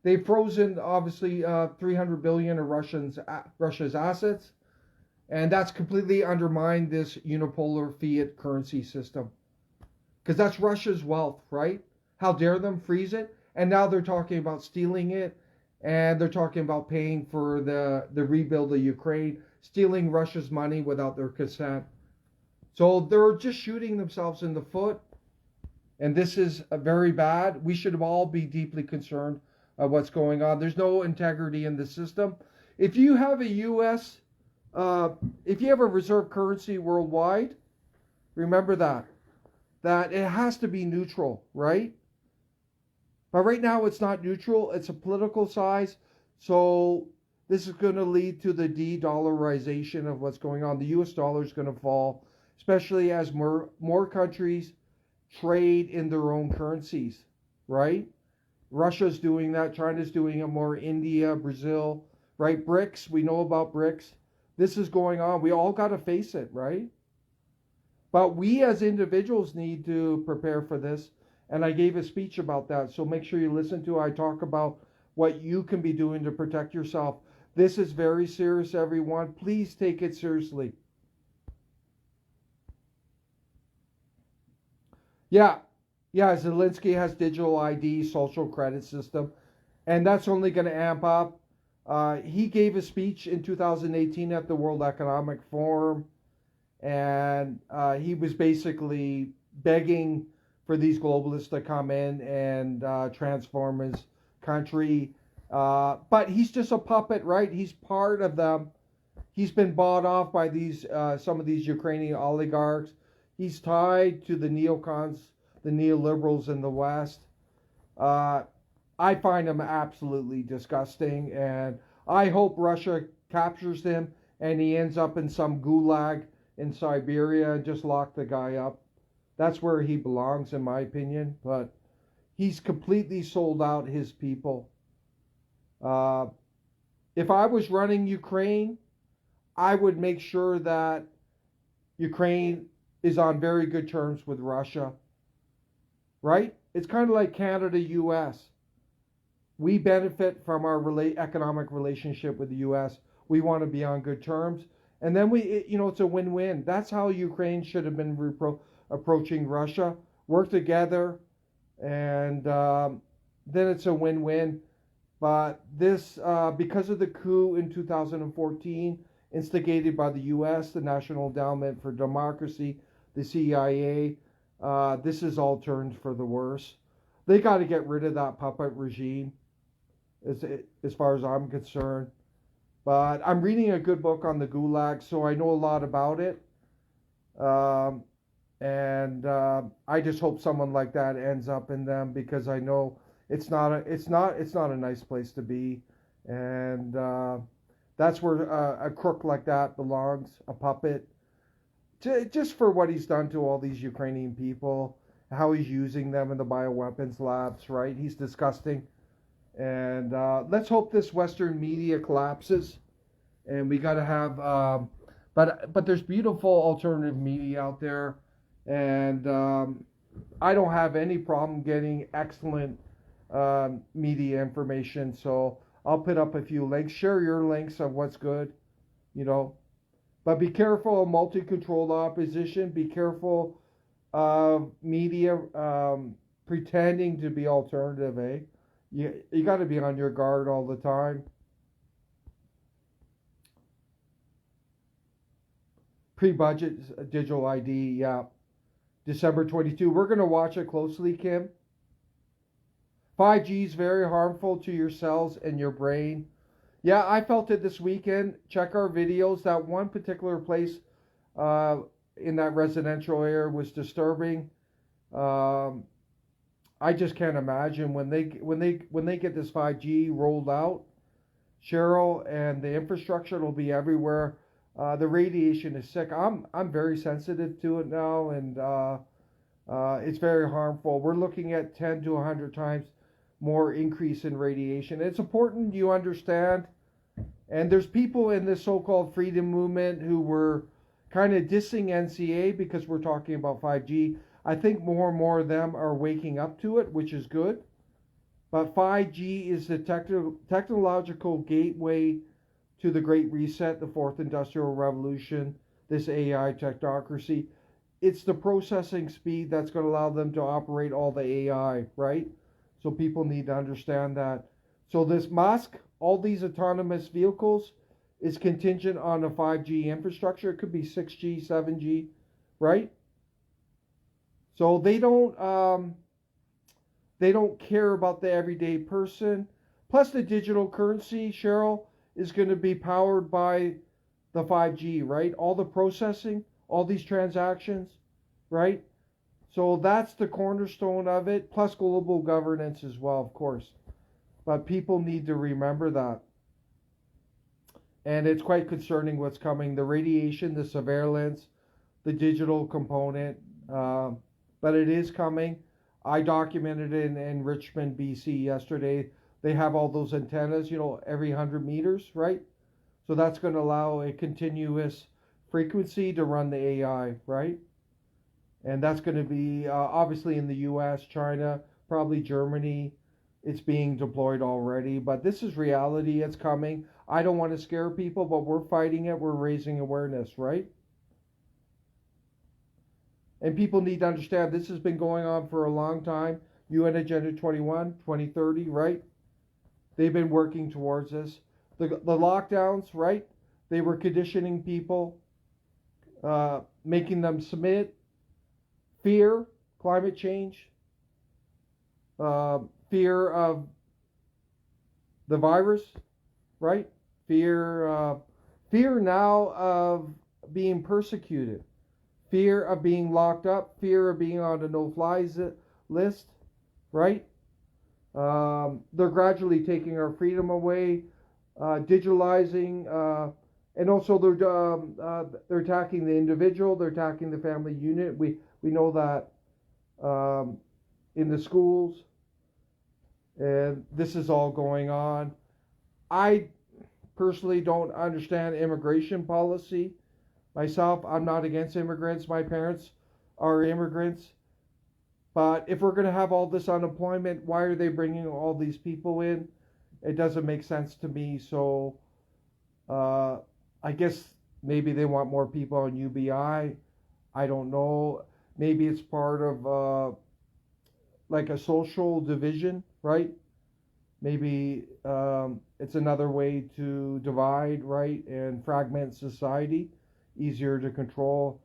they've frozen, obviously, 300 billion of Russia's assets, and that's completely undermined this unipolar fiat currency system. Because that's Russia's wealth, right? How dare them freeze it? And now they're talking about stealing it, and they're talking about paying for the rebuild of Ukraine, stealing Russia's money without their consent. So they're just shooting themselves in the foot, and this is very bad. We should all be deeply concerned of what's going on. There's no integrity in the system. If you have if you have a reserve currency worldwide, remember that it has to be neutral, right? But right now it's not neutral. It's a political size. So this is going to lead to the de-dollarization of what's going on. The US dollar is going to fall, especially as more countries trade in their own currencies, right? Russia's doing that. China's doing it more. India, Brazil, right? BRICS, we know about BRICS. This is going on. We all got to face it, right? But we as individuals need to prepare for this. And I gave a speech about that. So make sure you listen to it. I talk about what you can be doing to protect yourself. This is very serious, everyone. Please take it seriously. Yeah. Yeah, Zelensky has digital ID, social credit system, and that's only going to amp up. He gave a speech in 2018 at the World Economic Forum, and he was basically begging for these globalists to come in and transform his country. But he's just a puppet, right? He's part of them. He's been bought off by these some of these Ukrainian oligarchs. He's tied to the neocons, the neoliberals in the West. Uh, I find him absolutely disgusting, and I hope Russia captures him and he ends up in some gulag in Siberia and just lock the guy up. That's where he belongs, in my opinion. But he's completely sold out his people. Uh, if I was running Ukraine, I would make sure that Ukraine is on very good terms with Russia, right? It's kind of like Canada, US. We benefit from our economic relationship with the US. We want to be on good terms. And then it's a win-win. That's how Ukraine should have been approaching Russia. Work together, and then it's a win-win. But this, because of the coup in 2014, instigated by the U.S., the National Endowment for Democracy, the CIA, this is all turned for the worse. They got to get rid of that puppet regime, as far as I'm concerned. But I'm reading a good book on the Gulag, so I know a lot about it. And I just hope someone like that ends up in them, because I know it's not a nice place to be, and that's where a crook like that belongs, a puppet, just for what he's done to all these Ukrainian people, how he's using them in the bioweapons labs, right? He's disgusting. And let's hope this Western media collapses, and we got to have. But there's beautiful alternative media out there, and I don't have any problem getting excellent media information. So I'll put up a few links. Share your links of what's good, you know. But be careful of multi-controlled opposition. Be careful of media pretending to be alternative, eh? You got to be on your guard all the time. Pre-budget digital ID, yeah. December 22. We're going to watch it closely, Kim. 5G is very harmful to your cells and your brain. Yeah, I felt it this weekend. Check our videos. That one particular place in that residential area was disturbing. I just can't imagine when they get this 5G rolled out, Cheryl, and the infrastructure will be everywhere. The radiation is sick. I'm very sensitive to it now, and it's very harmful. We're looking at 10 to 100 times more increase in radiation. It's important you understand. And there's people in this so-called freedom movement who were kind of dissing NCA because we're talking about 5G. I think more and more of them are waking up to it, which is good. But 5G is the technological gateway to the Great Reset, the Fourth Industrial Revolution, this AI technocracy. It's the processing speed that's going to allow them to operate all the AI, right? So people need to understand that. So this Musk, all these autonomous vehicles, is contingent on a 5G infrastructure. It could be 6G, 7G, right? So they don't care about the everyday person. Plus the digital currency, Cheryl, is going to be powered by the 5G, right? All the processing, all these transactions, right? So that's the cornerstone of it, plus global governance as well, of course. But people need to remember that. And it's quite concerning what's coming. The radiation, the surveillance, the digital component. But it is coming. I documented it in Richmond, BC yesterday. They have all those antennas, every 100 meters, right? So that's going to allow a continuous frequency to run the AI, right? And that's going to be obviously in the US, China, probably Germany. It's being deployed already, but this is reality. It's coming. I don't want to scare people, but we're fighting it. We're raising awareness, right? And people need to understand this has been going on for a long time. UN Agenda 21, 2030, right? They've been working towards this. The lockdowns, right? They were conditioning people, making them submit, fear, climate change, fear of the virus, right? Fear now of being persecuted, fear of being locked up, fear of being on a no-fly list, right? They're gradually taking our freedom away, digitalizing, and also they're attacking the individual, they're attacking the family unit. We know that in the schools, and this is all going on. I personally don't understand immigration policy myself. I'm not against immigrants. My parents are immigrants. But if we're going to have all this unemployment, why are they bringing all these people in? It doesn't make sense to me. So I guess maybe they want more people on UBI. I don't know. Maybe it's part of like a social division, right? Maybe it's another way to divide, right, and fragment society, easier to control.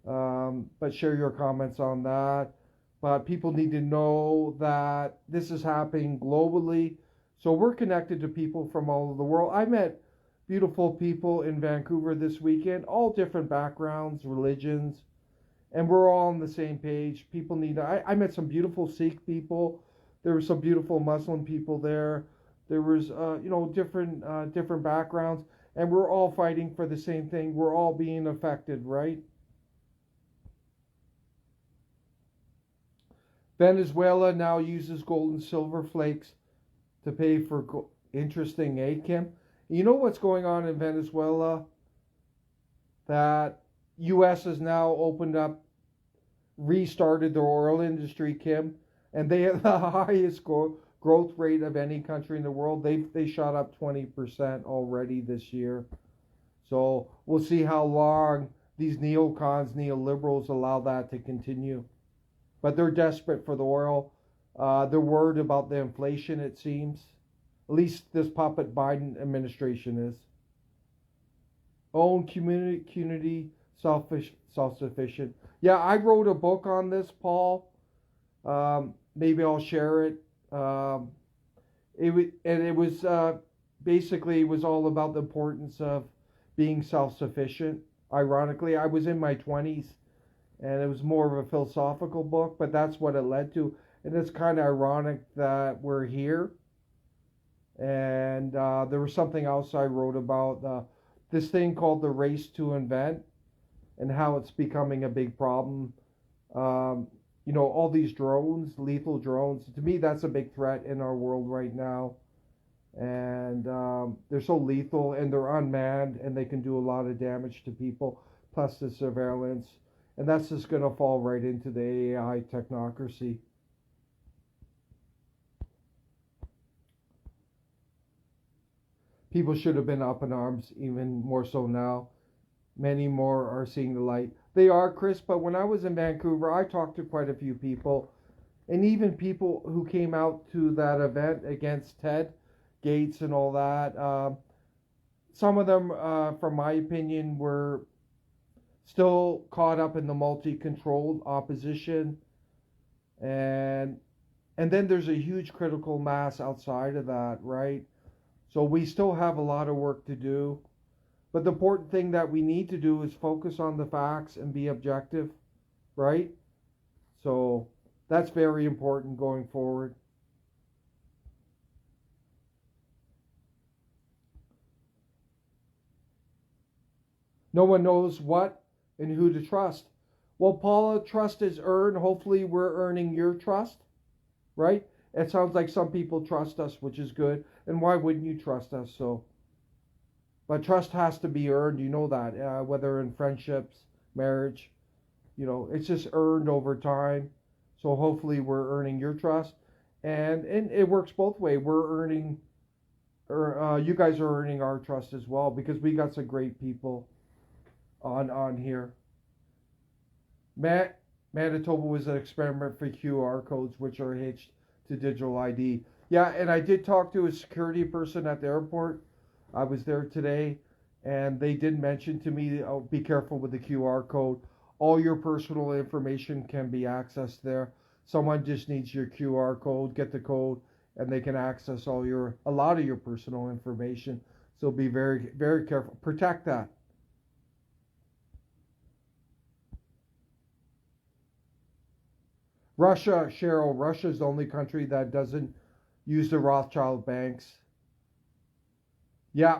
But share your comments on that. But people need to know that this is happening globally. So we're connected to people from all over the world. I met beautiful people in Vancouver this weekend, all different backgrounds, religions, and we're all on the same page. People need to, I met some beautiful Sikh people. There were some beautiful Muslim people there. There was, different backgrounds, and we're all fighting for the same thing. We're all being affected, right? Venezuela now uses gold and silver flakes to pay for interesting, eh, Kim? You know what's going on in Venezuela? That U.S. has now opened up, restarted their oil industry, Kim, and they have the highest growth rate of any country in the world. They shot up 20% already this year. So we'll see how long these neocons, neoliberals allow that to continue. But they're desperate for the oil. They're worried about the inflation, it seems. At least this puppet Biden administration is. Own community, self-sufficient. Yeah, I wrote a book on this, Paul. Maybe I'll share it. It was basically, it was all about the importance of being self-sufficient. Ironically, I was in my 20s, and it was more of a philosophical book, but that's what it led to. And it's kind of ironic that we're here. And there was something else I wrote about this thing called the race to invent, and how it's becoming a big problem. All these drones, lethal drones. To me, that's a big threat in our world right now. And they're so lethal, and they're unmanned, and they can do a lot of damage to people, plus the surveillance. And that's just going to fall right into the AI technocracy. People should have been up in arms, even more so now. Many more are seeing the light. They are, Chris, but when I was in Vancouver, I talked to quite a few people, and even people who came out to that event against Ted Gates and all that. Some of them, from my opinion, were still caught up in the multi-controlled opposition, and then there's a huge critical mass outside of that, right? So we still have a lot of work to do. But the important thing that we need to do is focus on the facts and be objective, right? So that's very important going forward. No one knows what and who to trust. Well, Paula, trust is earned. Hopefully we're earning your trust, right? It sounds like some people trust us, which is good. And why wouldn't you trust us? But trust has to be earned. You know that, whether in friendships, marriage, it's just earned over time. So hopefully we're earning your trust, and it works both ways. We're earning, or you guys are earning our trust as well, because we got some great people on here. Manitoba was an experiment for QR codes, which are hitched to digital ID. Yeah, and I did talk to a security person at the airport. I was there today, and they did mention to me, oh, be careful with the QR code. All your personal information can be accessed there. Someone just needs your QR code, get the code, and they can access a lot of your personal information. So be very, very careful. Protect that. Russia's the only country that doesn't use the Rothschild banks. Yeah,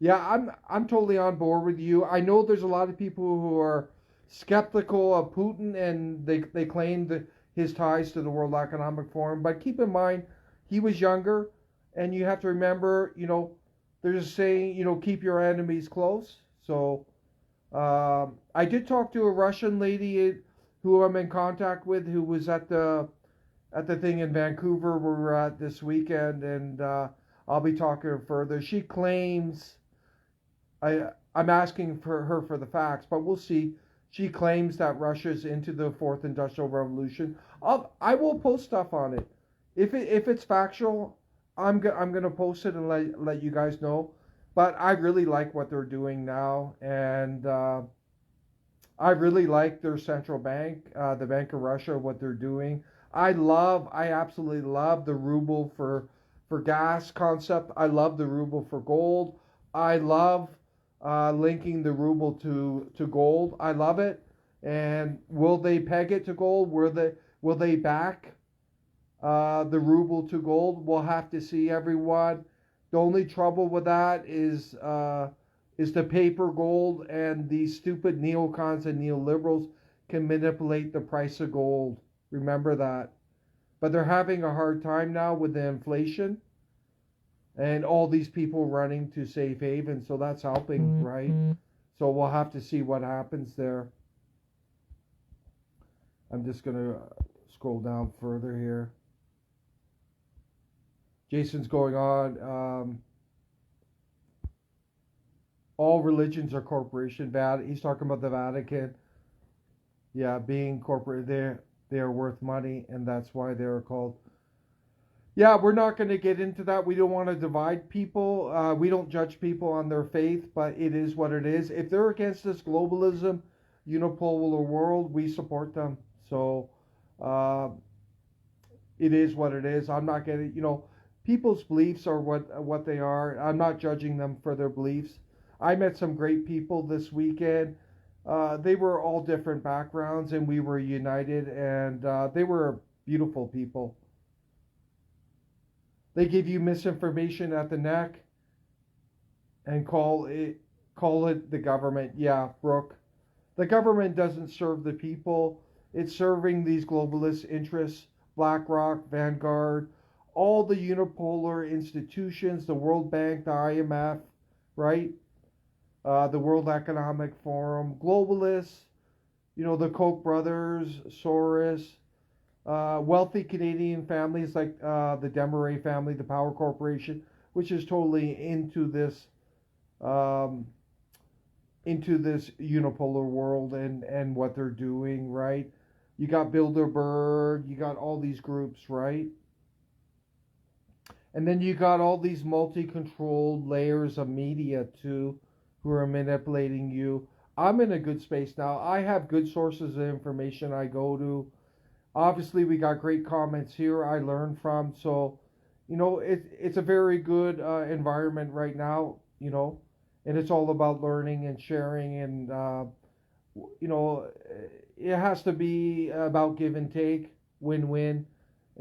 yeah, I'm totally on board with you. I know there's a lot of people who are skeptical of Putin, and they claim that his ties to the World Economic Forum. But keep in mind, he was younger, and you have to remember, there's a saying, keep your enemies close. So I did talk to a Russian lady who I'm in contact with, who was at the thing in Vancouver we're at this weekend, and I'll be talking further. She claims I'm asking for her for the facts, but we'll see. She claims that Russia's into the fourth industrial revolution. I will post stuff on it. If it's factual, I'm gonna post it and let you guys know. But I really like what they're doing now, and I really like their central bank, the Bank of Russia, what they're doing. I absolutely love the ruble for gas concept. I love the ruble for gold. I love linking the ruble to gold. I love it. And will they peg it to gold? Will they back the ruble to gold? We'll have to see, everyone. The only trouble with that is the paper gold, and these stupid neocons and neoliberals can manipulate the price of gold. Remember that. But they're having a hard time now with the inflation and all these people running to safe haven, so that's helping, right? So we'll have to see what happens there. I'm just going to scroll down further here. Jason's going on. All religions are corporation. He's talking about the Vatican. Yeah, being corporate, they're worth money, and that's why they're called. Yeah, we're not going to get into that. We don't want to divide people. We don't judge people on their faith, but it is what it is. If they're against this globalism, unipolar world, we support them. So it is what it is. I'm not getting, people's beliefs are what they are. I'm not judging them for their beliefs. I met some great people this weekend. They were all different backgrounds, and we were united, and they were beautiful people. They give you misinformation at the neck and call it the government. Yeah, Brooke. The government doesn't serve the people. It's serving these globalist interests, BlackRock, Vanguard, all the unipolar institutions, the World Bank, the IMF, right? The World Economic Forum, globalists, the Koch brothers, Soros, wealthy Canadian families like the Desmarais family, the Power Corporation, which is totally into this unipolar world and what they're doing, right? You got Bilderberg, you got all these groups, right? And then you got all these multi-controlled layers of media too, who are manipulating you. I'm in a good space now. I have good sources of information I go to. Obviously, we got great comments here I learn from. So, it's a very good environment right now, and it's all about learning and sharing. And, it has to be about give and take, win-win.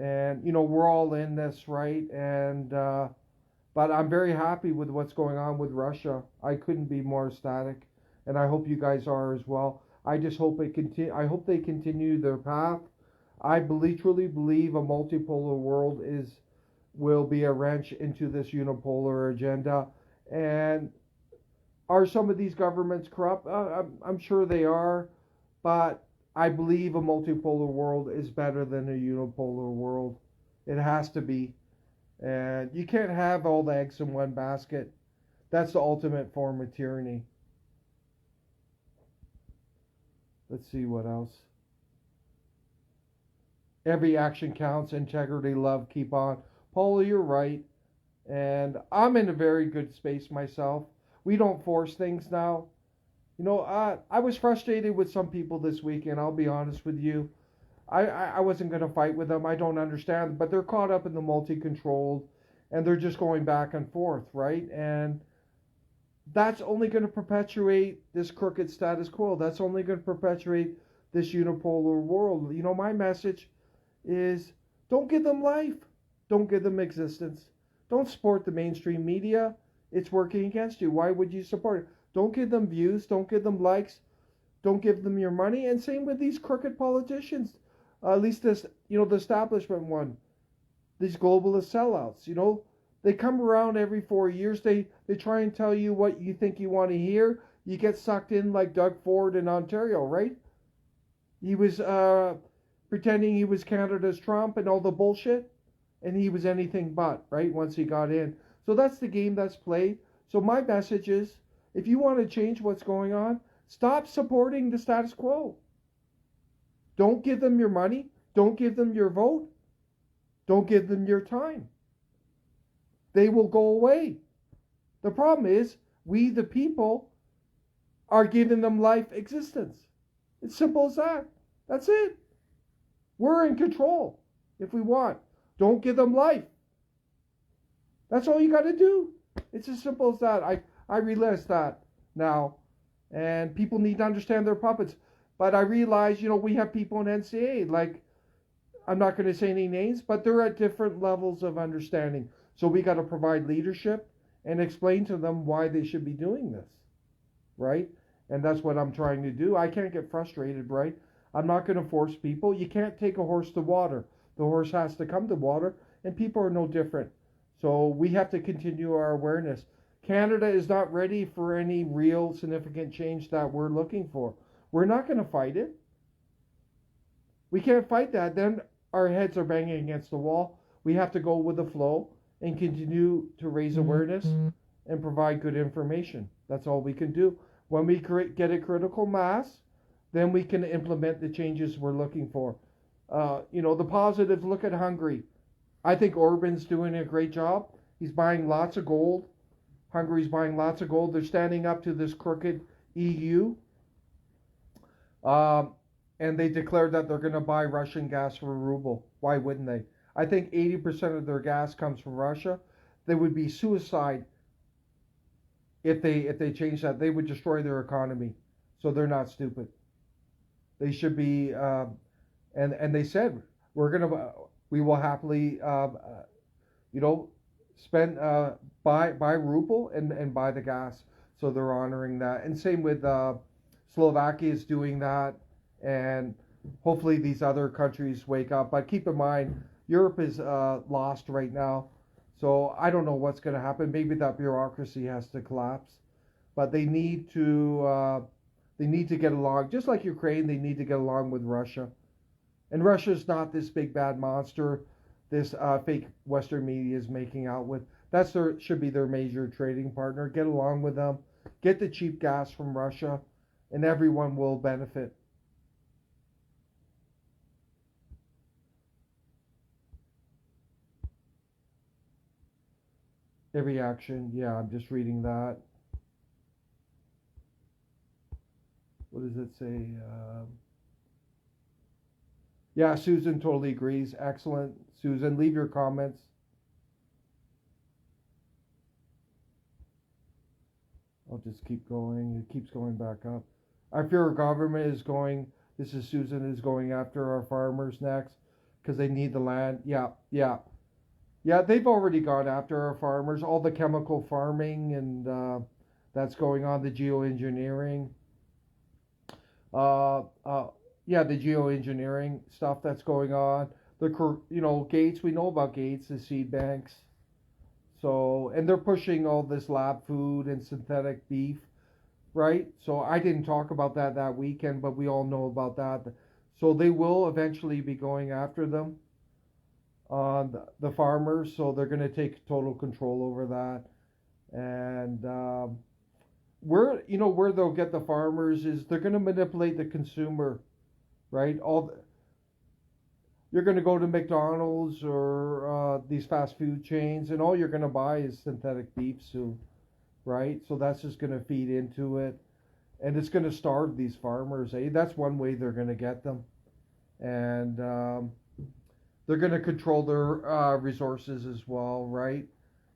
And, we're all in this, right? And, but I'm very happy with what's going on with Russia. I couldn't be more ecstatic, and I hope you guys are as well. I just hope I hope they continue their path. I truly believe a multipolar world will be a wrench into this unipolar agenda. And are some of these governments corrupt? I'm sure they are, but I believe a multipolar world is better than a unipolar world. It has to be. And you can't have all the eggs in one basket. That's the ultimate form of tyranny. Let's see what else. Every action counts. Integrity, love, keep on. Paula, you're right. And I'm in a very good space myself. We don't force things now. You know, I was frustrated with some people this weekend. I'll be honest with you. I wasn't going to fight with them. I don't understand. But they're caught up in the multi-controlled. And they're just going back and forth, right? And that's only going to perpetuate this crooked status quo. That's only going to perpetuate this unipolar world. You know, my message is don't give them life. Don't give them existence. Don't support the mainstream media. It's working against you. Why would you support it? Don't give them views. Don't give them likes. Don't give them your money. And same with these crooked politicians. At least this, you know, the establishment one. These globalist sellouts, you know. They come around every 4 years. They try and tell you what you think you want to hear. You get sucked in like Doug Ford in Ontario, right? He was pretending he was Canada's Trump and all the bullshit. And he was anything but, right, once he got in. So that's the game that's played. So my message is, if you want to change what's going on, stop supporting the status quo. Don't give them your money. Don't give them your vote. Don't give them your time. They will go away. The problem is, we the people are giving them life existence. It's simple as that. That's it. We're in control if we want. Don't give them life. That's all you got to do. It's as simple as that. I realize that now. And people need to understand their puppets. But I realize, you know, we have people in NCA, like, I'm not going to say any names, but they're at different levels of understanding. So we got to provide leadership and explain to them why they should be doing this, right? And that's what I'm trying to do. I can't get frustrated, right? I'm not going to force people. You can't take a horse to water. The horse has to come to water, and people are no different. So we have to continue our awareness. Canada is not ready for any real significant change that we're looking for. We're not going to fight it. We can't fight that. Then our heads are banging against the wall. We have to go with the flow and continue to raise awareness and provide good information. That's all we can do. When we get a critical mass, then we can implement the changes we're looking for. You know, the positives, look at Hungary. I think Orban's doing a great job. He's buying lots of gold. Hungary's buying lots of gold. They're standing up to this crooked EU. And they declared that they're going to buy Russian gas for a ruble. Why wouldn't they? I think 80% of their gas comes from Russia. They would be suicide if they change that. They would destroy their economy. So they're not stupid. They should be, and they said we will happily, you know, spend buy ruble and buy the gas. So they're honoring that. And same with Slovakia is doing that, and hopefully these other countries wake up. But keep in mind, Europe is lost right now, so I don't know what's going to happen. Maybe that bureaucracy has to collapse, but they need to get along. Just like Ukraine, they need to get along with Russia, and Russia's not this big bad monster this fake Western media is making out with. Should be their major trading partner. Get along with them. Get the cheap gas from Russia, and everyone will benefit. Every action, yeah, I'm just reading that. What does it say? Yeah, Susan totally agrees. Excellent. Susan, leave your comments. I'll just keep going. It keeps going back up. I fear our government is going, this is Susan, is going after our farmers next because they need the land. Yeah. Yeah, they've already gone after our farmers. All the chemical farming and that's going on, the geoengineering. Yeah, the geoengineering stuff that's going on. Gates, we know about Gates, the seed banks. So, and they're pushing all this lab food and synthetic beef, right? So I didn't talk about that weekend, but we all know about that. So they will eventually be going after them on the farmers. So they're going to take total control over that. And where they'll get the farmers is they're going to manipulate the consumer, right? You're going to go to McDonald's or these fast food chains, and all you're going to buy is synthetic beef soon, right? So that's just going to feed into it, and it's going to starve these farmers. That's one way they're going to get them, and they're going to control their resources as well, right?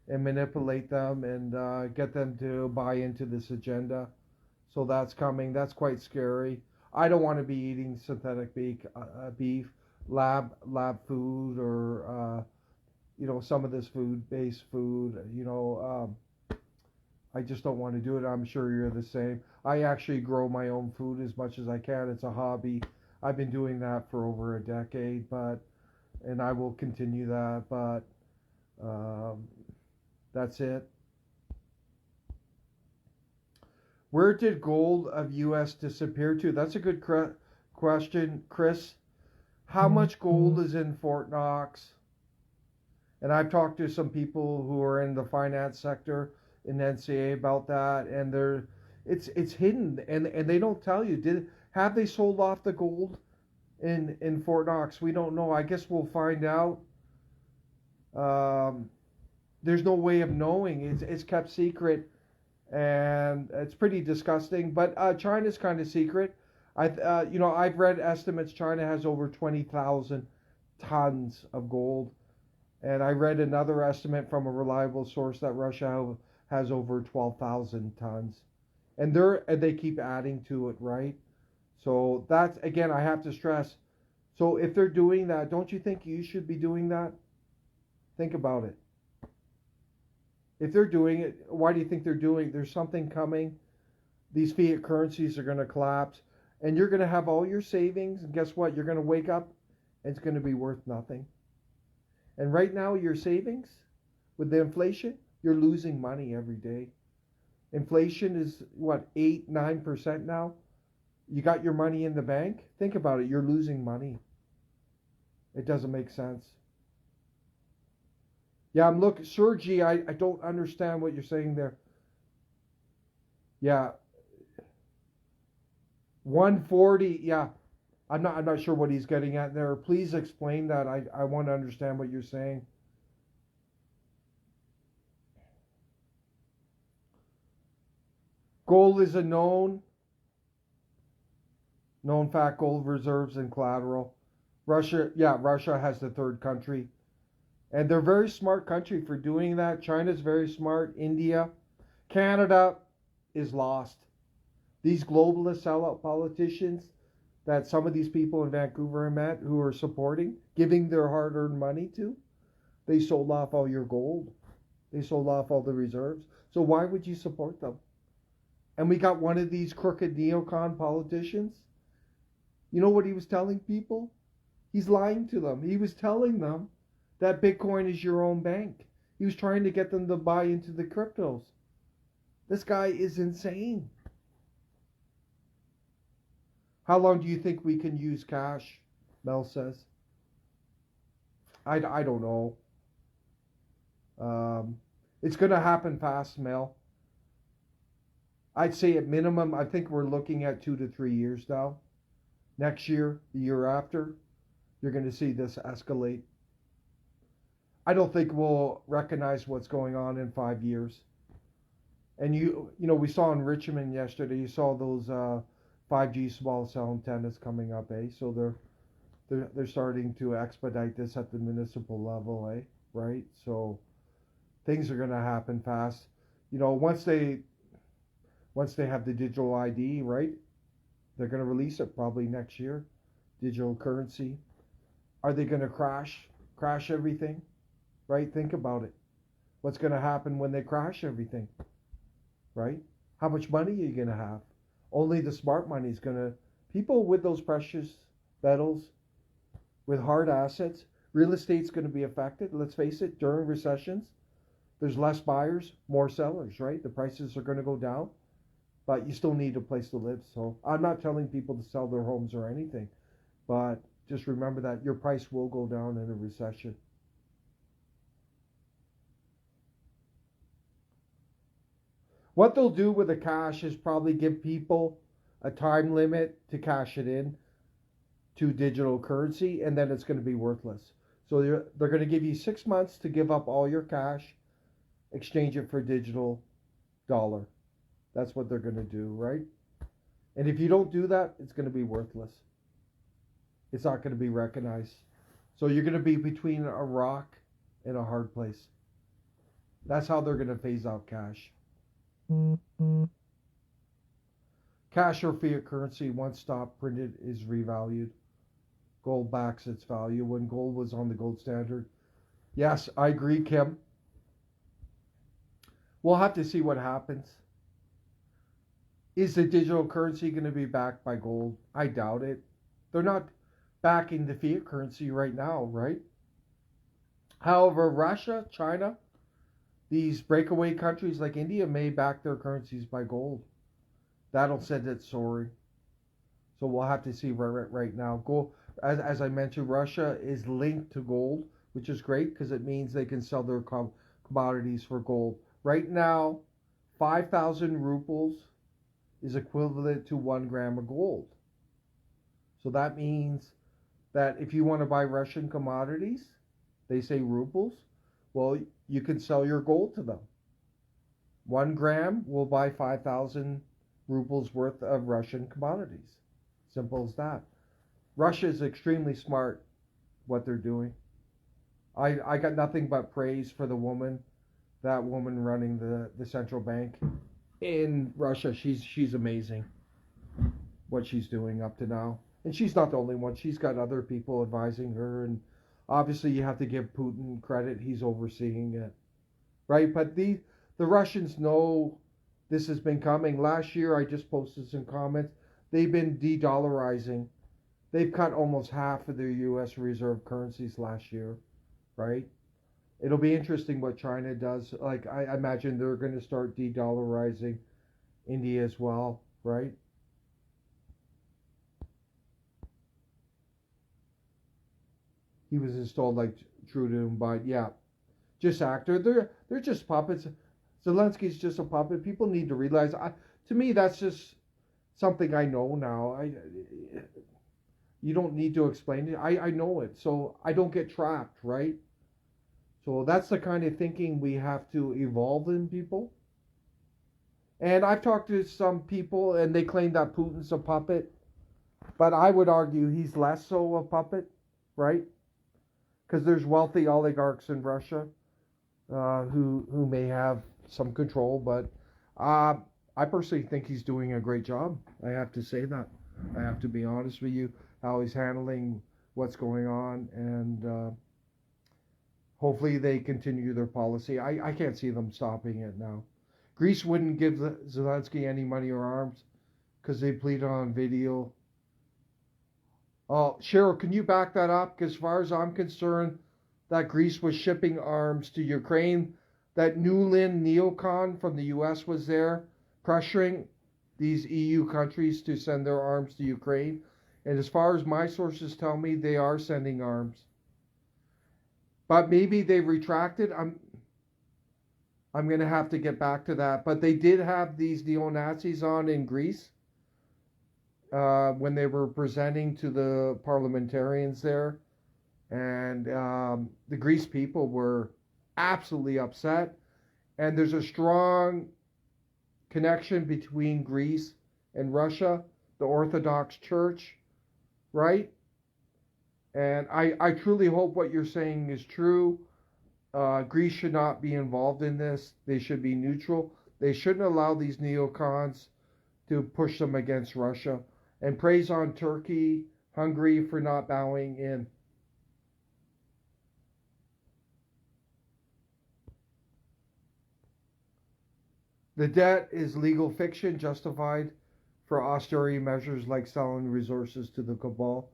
And manipulate them and get them to buy into this agenda. So that's coming. That's quite scary. I don't want to be eating synthetic beef, lab food, or some of this food-based food. I just don't want to do it. I'm sure you're the same. I actually grow my own food as much as I can. It's a hobby. I've been doing that for over a decade, and I will continue that. But that's it. Where did gold of U.S. disappear to? That's a good question, Chris. How much gold is in Fort Knox? And I've talked to some people who are in the finance sector in NCA about that, and it's hidden, and they don't tell you. Have they sold off the gold in Fort Knox? We don't know. I guess we'll find out. There's no way of knowing. It's kept secret, and it's pretty disgusting. But China's kind of secret. I've read estimates. China has over 20,000 tons of gold, and I read another estimate from a reliable source that Russia has over 12,000 tons, and they keep adding to it, right? So that's, again, I have to stress. So if they're doing that, don't you think you should be doing that? Think about it. If they're doing it, why do you think they're doing it? There's something coming. These fiat currencies are going to collapse, and you're going to have all your savings, and guess what? You're going to wake up, and it's going to be worth nothing. And right now, your savings, with the inflation, you're losing money every day. Inflation is, 8, 9% now? You got your money in the bank? Think about it. You're losing money. It doesn't make sense. Yeah, I'm looking. Sergi, I don't understand what you're saying there. Yeah. 140. Yeah. I'm not sure what he's getting at there. Please explain that. I want to understand what you're saying. Gold is a known fact. Gold reserves and collateral. Russia has the third country. And they're a very smart country for doing that. China's very smart. India. Canada is lost. These globalist sellout politicians that some of these people in Vancouver I met who are supporting, giving their hard-earned money to, they sold off all your gold. They sold off all the reserves. So why would you support them? And we got one of these crooked neocon politicians. You know what he was telling people? He's lying to them. He was telling them that Bitcoin is your own bank. He was trying to get them to buy into the cryptos. This guy is insane. How long do you think we can use cash? Mel says. I don't know. It's going to happen fast, Mel. I'd say at minimum, I think we're looking at 2 to 3 years now. Next year, the year after, you're going to see this escalate. I don't think we'll recognize what's going on in 5 years. And we saw in Richmond yesterday, you saw those 5G small cell antennas coming up, eh? So they're starting to expedite this at the municipal level, eh? Right? So things are going to happen fast. Once they have the digital ID, right? They're going to release it probably next year. Digital currency. Are they going to crash everything? Right? Think about it. What's going to happen when they crash everything? Right? How much money are you going to have? Only the smart money is going to... People with those precious metals, with hard assets, real estate's going to be affected. Let's face it, during recessions, there's less buyers, more sellers, right? The prices are going to go down, but you still need a place to live. So I'm not telling people to sell their homes or anything, But just remember that your price will go down in a recession. What they'll do with the cash is probably give people a time limit to cash it in to digital currency, and then it's going to be worthless. So they're going to give you 6 months to give up all your cash, exchange it for digital dollar. That's what they're going to do, right? And if you don't do that, it's going to be worthless. It's not going to be recognized. So you're going to be between a rock and a hard place. That's how they're going to phase out cash. Cash or fiat currency, once stopped printed, is revalued. Gold backs its value. When gold was on the gold standard, yes, I agree, Kim. We'll have to see what happens. Is the digital currency going to be backed by gold? I doubt it. They're not backing the fiat currency right now, right? However, Russia, China, these breakaway countries like India may back their currencies by gold. That'll send it soaring. So we'll have to see right now. Gold, as I mentioned, Russia is linked to gold, which is great because it means they can sell their commodities for gold. Right now, 5,000 rubles is equivalent to 1 gram of gold. So that means that if you want to buy Russian commodities, they say rubles, well, you can sell your gold to them. 1 gram will buy 5,000 rubles worth of Russian commodities. Simple as that. Russia is extremely smart what they're doing. I got nothing but praise for the woman, that woman running the central bank in Russia. She's amazing what she's doing up to now. And she's not the only one. She's got other people advising her, and obviously you have to give Putin credit. He's overseeing it. Right? But the Russians know this has been coming. Last year, I just posted some comments. They've been de-dollarizing. They've cut almost half of their U.S. reserve currencies last year, right? It'll be interesting what China does. Like, I imagine they're going to start de-dollarizing India as well, right? He was installed like true to him, but yeah, just actor. They're just puppets. Zelensky's just a puppet. People need to realize. To me, that's just something I know now. You don't need to explain it. I know it, so I don't get trapped, right? So that's the kind of thinking we have to evolve in people. And I've talked to some people, and they claim that Putin's a puppet, but I would argue he's less so a puppet, right? Because there's wealthy oligarchs in Russia who may have some control, but I personally think he's doing a great job. I have to say that. I have to be honest with you, how he's handling what's going on, and hopefully they continue their policy. I can't see them stopping it now. Greece wouldn't give Zelensky any money or arms because they pleaded on video. Oh, Cheryl, can you back that up? Because as far as I'm concerned, that Greece was shipping arms to Ukraine. That Newlyn neocon from the U.S. was there, pressuring these EU countries to send their arms to Ukraine. And as far as my sources tell me, they are sending arms. But maybe they retracted. I'm going to have to get back to that. But they did have these neo-Nazis on in Greece when they were presenting to the parliamentarians there. And the Greece people were absolutely upset. And there's a strong connection between Greece and Russia, the Orthodox Church, right? And I truly hope what you're saying is true. Greece should not be involved in this. They should be neutral. They shouldn't allow these neocons to push them against Russia. And praise on Turkey, Hungary for not bowing in. The debt is legal fiction justified for austerity measures like selling resources to the cabal.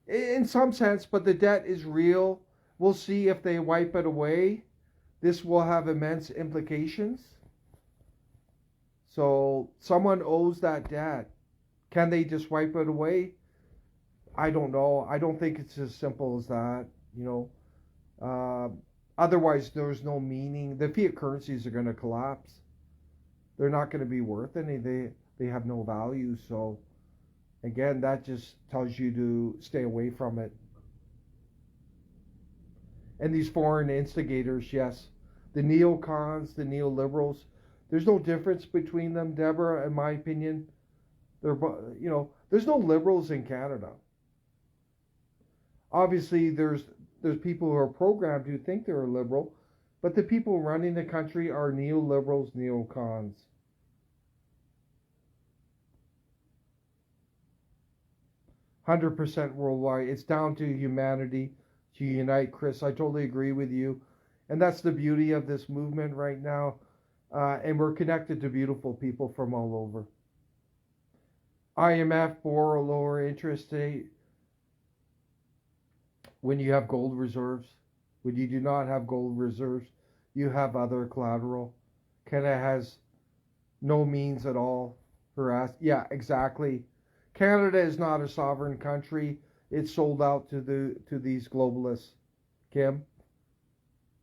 In some sense, but the debt is real. We'll see if they wipe it away. This will have immense implications. So someone owes that debt. Can they just wipe it away? I don't know. I don't think it's as simple as that, you know. Otherwise, there's no meaning. The fiat currencies are going to collapse. They're not going to be worth any. They have no value. So again, that just tells you to stay away from it. And these foreign instigators, yes, the neocons, the neoliberals, there's no difference between them, Deborah, in my opinion. There's no liberals in Canada. Obviously, there's people who are programmed who think they're a liberal, but the people running the country are neoliberals, neocons. "100% worldwide." It's down to humanity to unite, Chris. I totally agree with you. And that's the beauty of this movement right now. And we're connected to beautiful people from all over. IMF bore a lower interest rate when you have gold reserves. When you do not have gold reserves, you have other collateral. Canada has no means at all for us. Yeah, exactly. Canada is not a sovereign country. It's sold out to these globalists. Kim,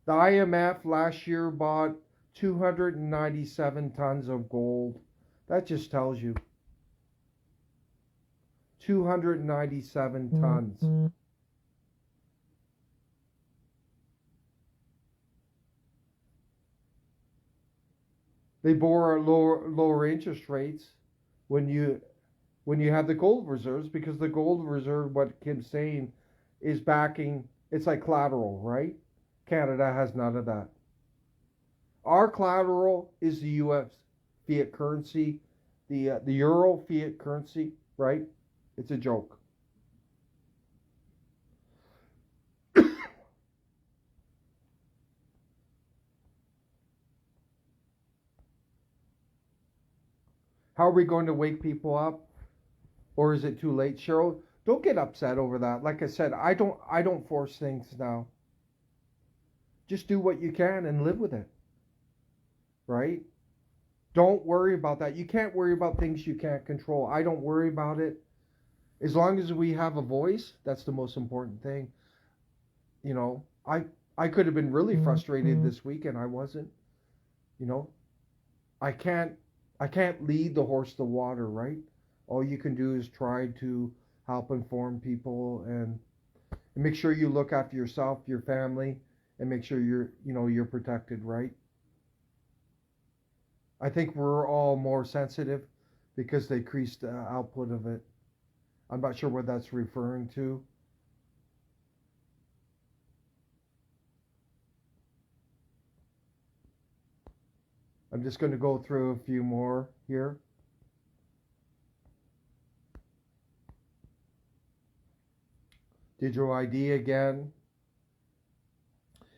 the IMF last year bought 297 tons of gold. That just tells you. 297 tons. Mm-hmm. They bore lower interest rates when you have the gold reserves, because the gold reserve, what Kim's saying, is backing. It's like collateral, right? Canada has none of that. Our collateral is the U.S. fiat currency, the euro fiat currency, right? It's a joke. How are we going to wake people up? Or is it too late? Cheryl, don't get upset over that. Like I said, I don't force things now. Just do what you can and live with it. Right? Don't worry about that. You can't worry about things you can't control. I don't worry about it. As long as we have a voice, that's the most important thing. You know, I could have been really frustrated this week and I wasn't. You know, I can't lead the horse to water, right? All you can do is try to help inform people and make sure you look after yourself, your family, and make sure you're protected, right? I think we're all more sensitive because they increased the output of it. I'm not sure what that's referring to. I'm just going to go through a few more here. Digital ID again.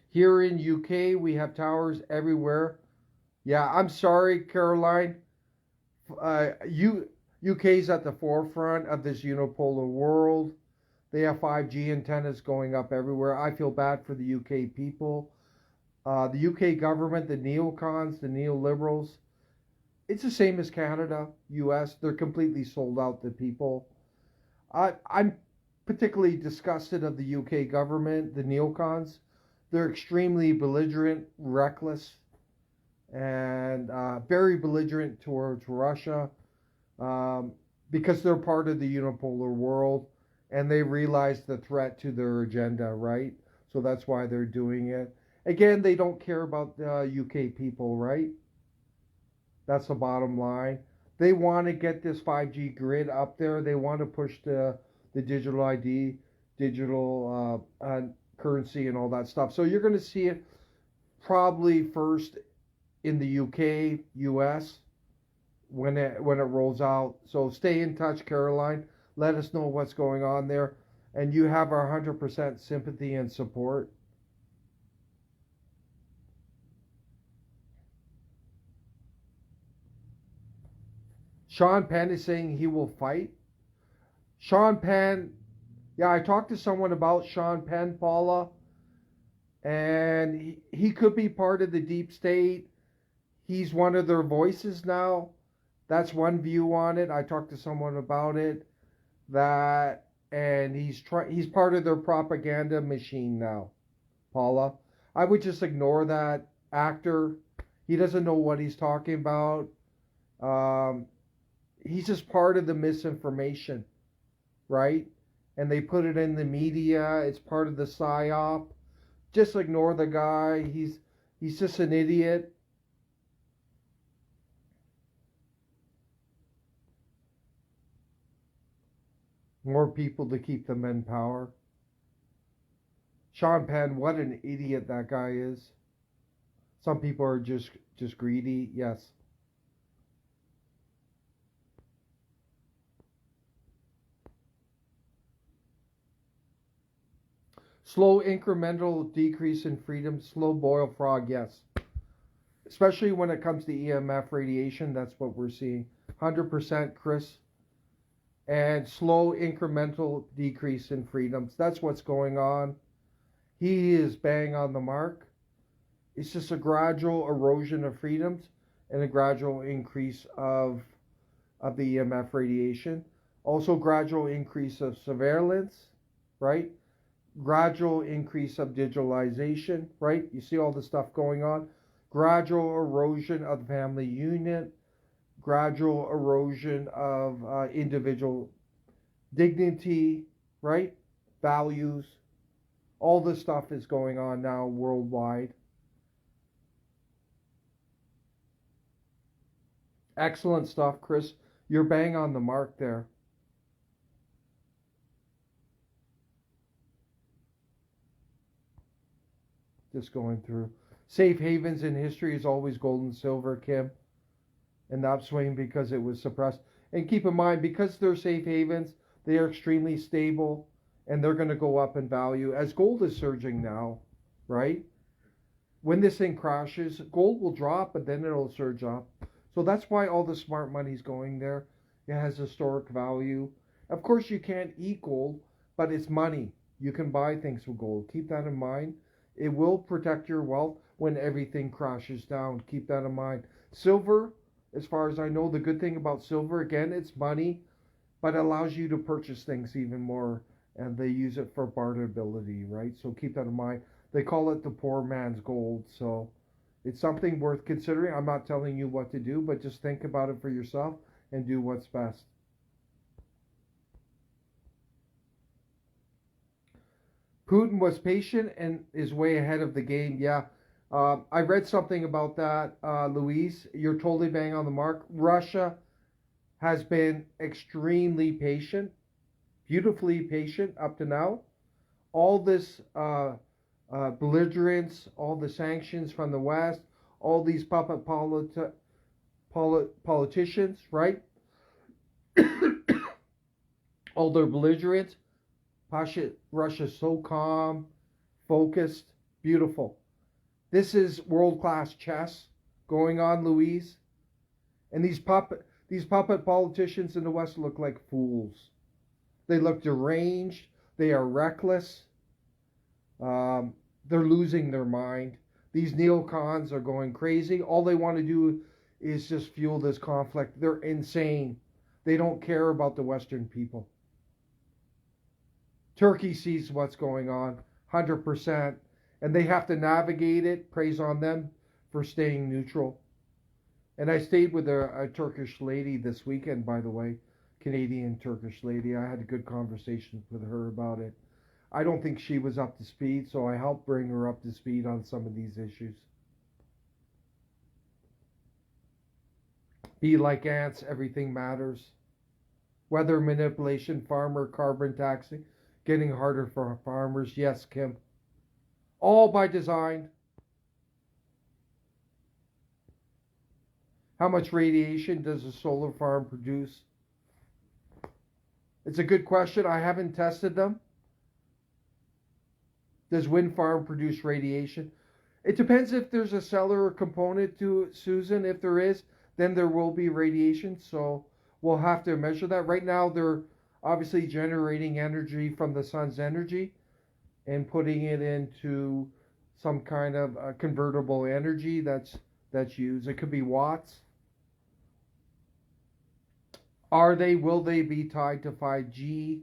Here in UK, we have towers everywhere. Yeah, I'm sorry, Caroline. UK's at the forefront of this unipolar world. They have 5G antennas going up everywhere. I feel bad for the UK people. The UK government, the neocons, the neoliberals, it's the same as Canada, US. They're completely sold out to people. I'm particularly disgusted of the UK government, the neocons. They're extremely belligerent, reckless, and very belligerent towards Russia because they're part of the unipolar world and they realize the threat to their agenda, right? So that's why they're doing it. Again, they don't care about the UK people, right? That's the bottom line. They want to get this 5G grid up there. They want to push the digital ID, digital currency and all that stuff. So you're going to see it probably first in the UK, US, when it rolls out. So stay in touch, Caroline. Let us know what's going on there. And you have our 100% sympathy and support. Sean Penn is saying he will fight. Sean Penn, yeah, I talked to someone about Sean Penn, Paula, and he could be part of the deep state. He's one of their voices now. That's one view on it. I talked to someone about it, that and he's part of their propaganda machine now, Paula. I would just ignore that actor. He doesn't know what he's talking about. Um, he's just part of the misinformation, right? And they put it in the media. It's part of the psyop. Just ignore the guy. He's just an idiot. More people to keep them in power. Sean Penn, what an idiot that guy is. Some people are just greedy. Yes. Slow incremental decrease in freedom. Slow boil frog. Yes. Especially when it comes to EMF radiation, that's what we're seeing. 100% Chris. And slow incremental decrease in freedoms. That's what's going on. He is bang on the mark. It's just a gradual erosion of freedoms and a gradual increase of the EMF radiation. Also gradual increase of surveillance, right? Gradual increase of digitalization, right? You see all the stuff going on. Gradual erosion of the family unit. Gradual erosion of individual dignity, right? Values. All this stuff is going on now worldwide. Excellent stuff, Chris. You're bang on the mark there. Just going through. Safe havens in history is always gold and silver, Kim. And the upswing because it was suppressed. And keep in mind, because they're safe havens, they are extremely stable and they're going to go up in value as gold is surging now, right? When this thing crashes, gold will drop, but then it'll surge up. So that's why all the smart money's going there. It has historic value. Of course, you can't eat gold, but it's money. You can buy things with gold. Keep that in mind. It will protect your wealth when everything crashes down. Keep that in mind. Silver, as far as I know, the good thing about silver, again, it's money, but it allows you to purchase things even more, and they use it for barterability, right? So keep that in mind. They call it the poor man's gold, so it's something worth considering. I'm not telling you what to do, but just think about it for yourself and do what's best. Putin was patient and is way ahead of the game. Yeah, I read something about that, Louise. You're totally bang on the mark. Russia has been extremely patient, beautifully patient up to now. All this belligerence, all the sanctions from the West, all these puppet politicians, right? All their belligerence. Russia's so calm, focused, beautiful. This is world-class chess going on, Louise. And these puppet politicians in the West look like fools. They look deranged. They are reckless. They're losing their mind. These neocons are going crazy. All they want to do is just fuel this conflict. They're insane. They don't care about the Western people. Turkey sees what's going on, 100%, and they have to navigate it. Praise on them for staying neutral. And I stayed with a Turkish lady this weekend, by the way, Canadian Turkish lady. I had a good conversation with her about it. I don't think she was up to speed, so I helped bring her up to speed on some of these issues. Be like ants, everything matters. Weather manipulation, farmer carbon taxing. Getting harder for farmers. Yes, Kim. All by design. How much radiation does a solar farm produce? It's a good question. I haven't tested them. Does wind farm produce radiation? It depends if there's a cellular component to it, Susan. If there is, then there will be radiation. So we'll have to measure that. Right now, they're obviously generating energy from the sun's energy and putting it into some kind of convertible energy that's used. It could be watts. Will they be tied to 5G?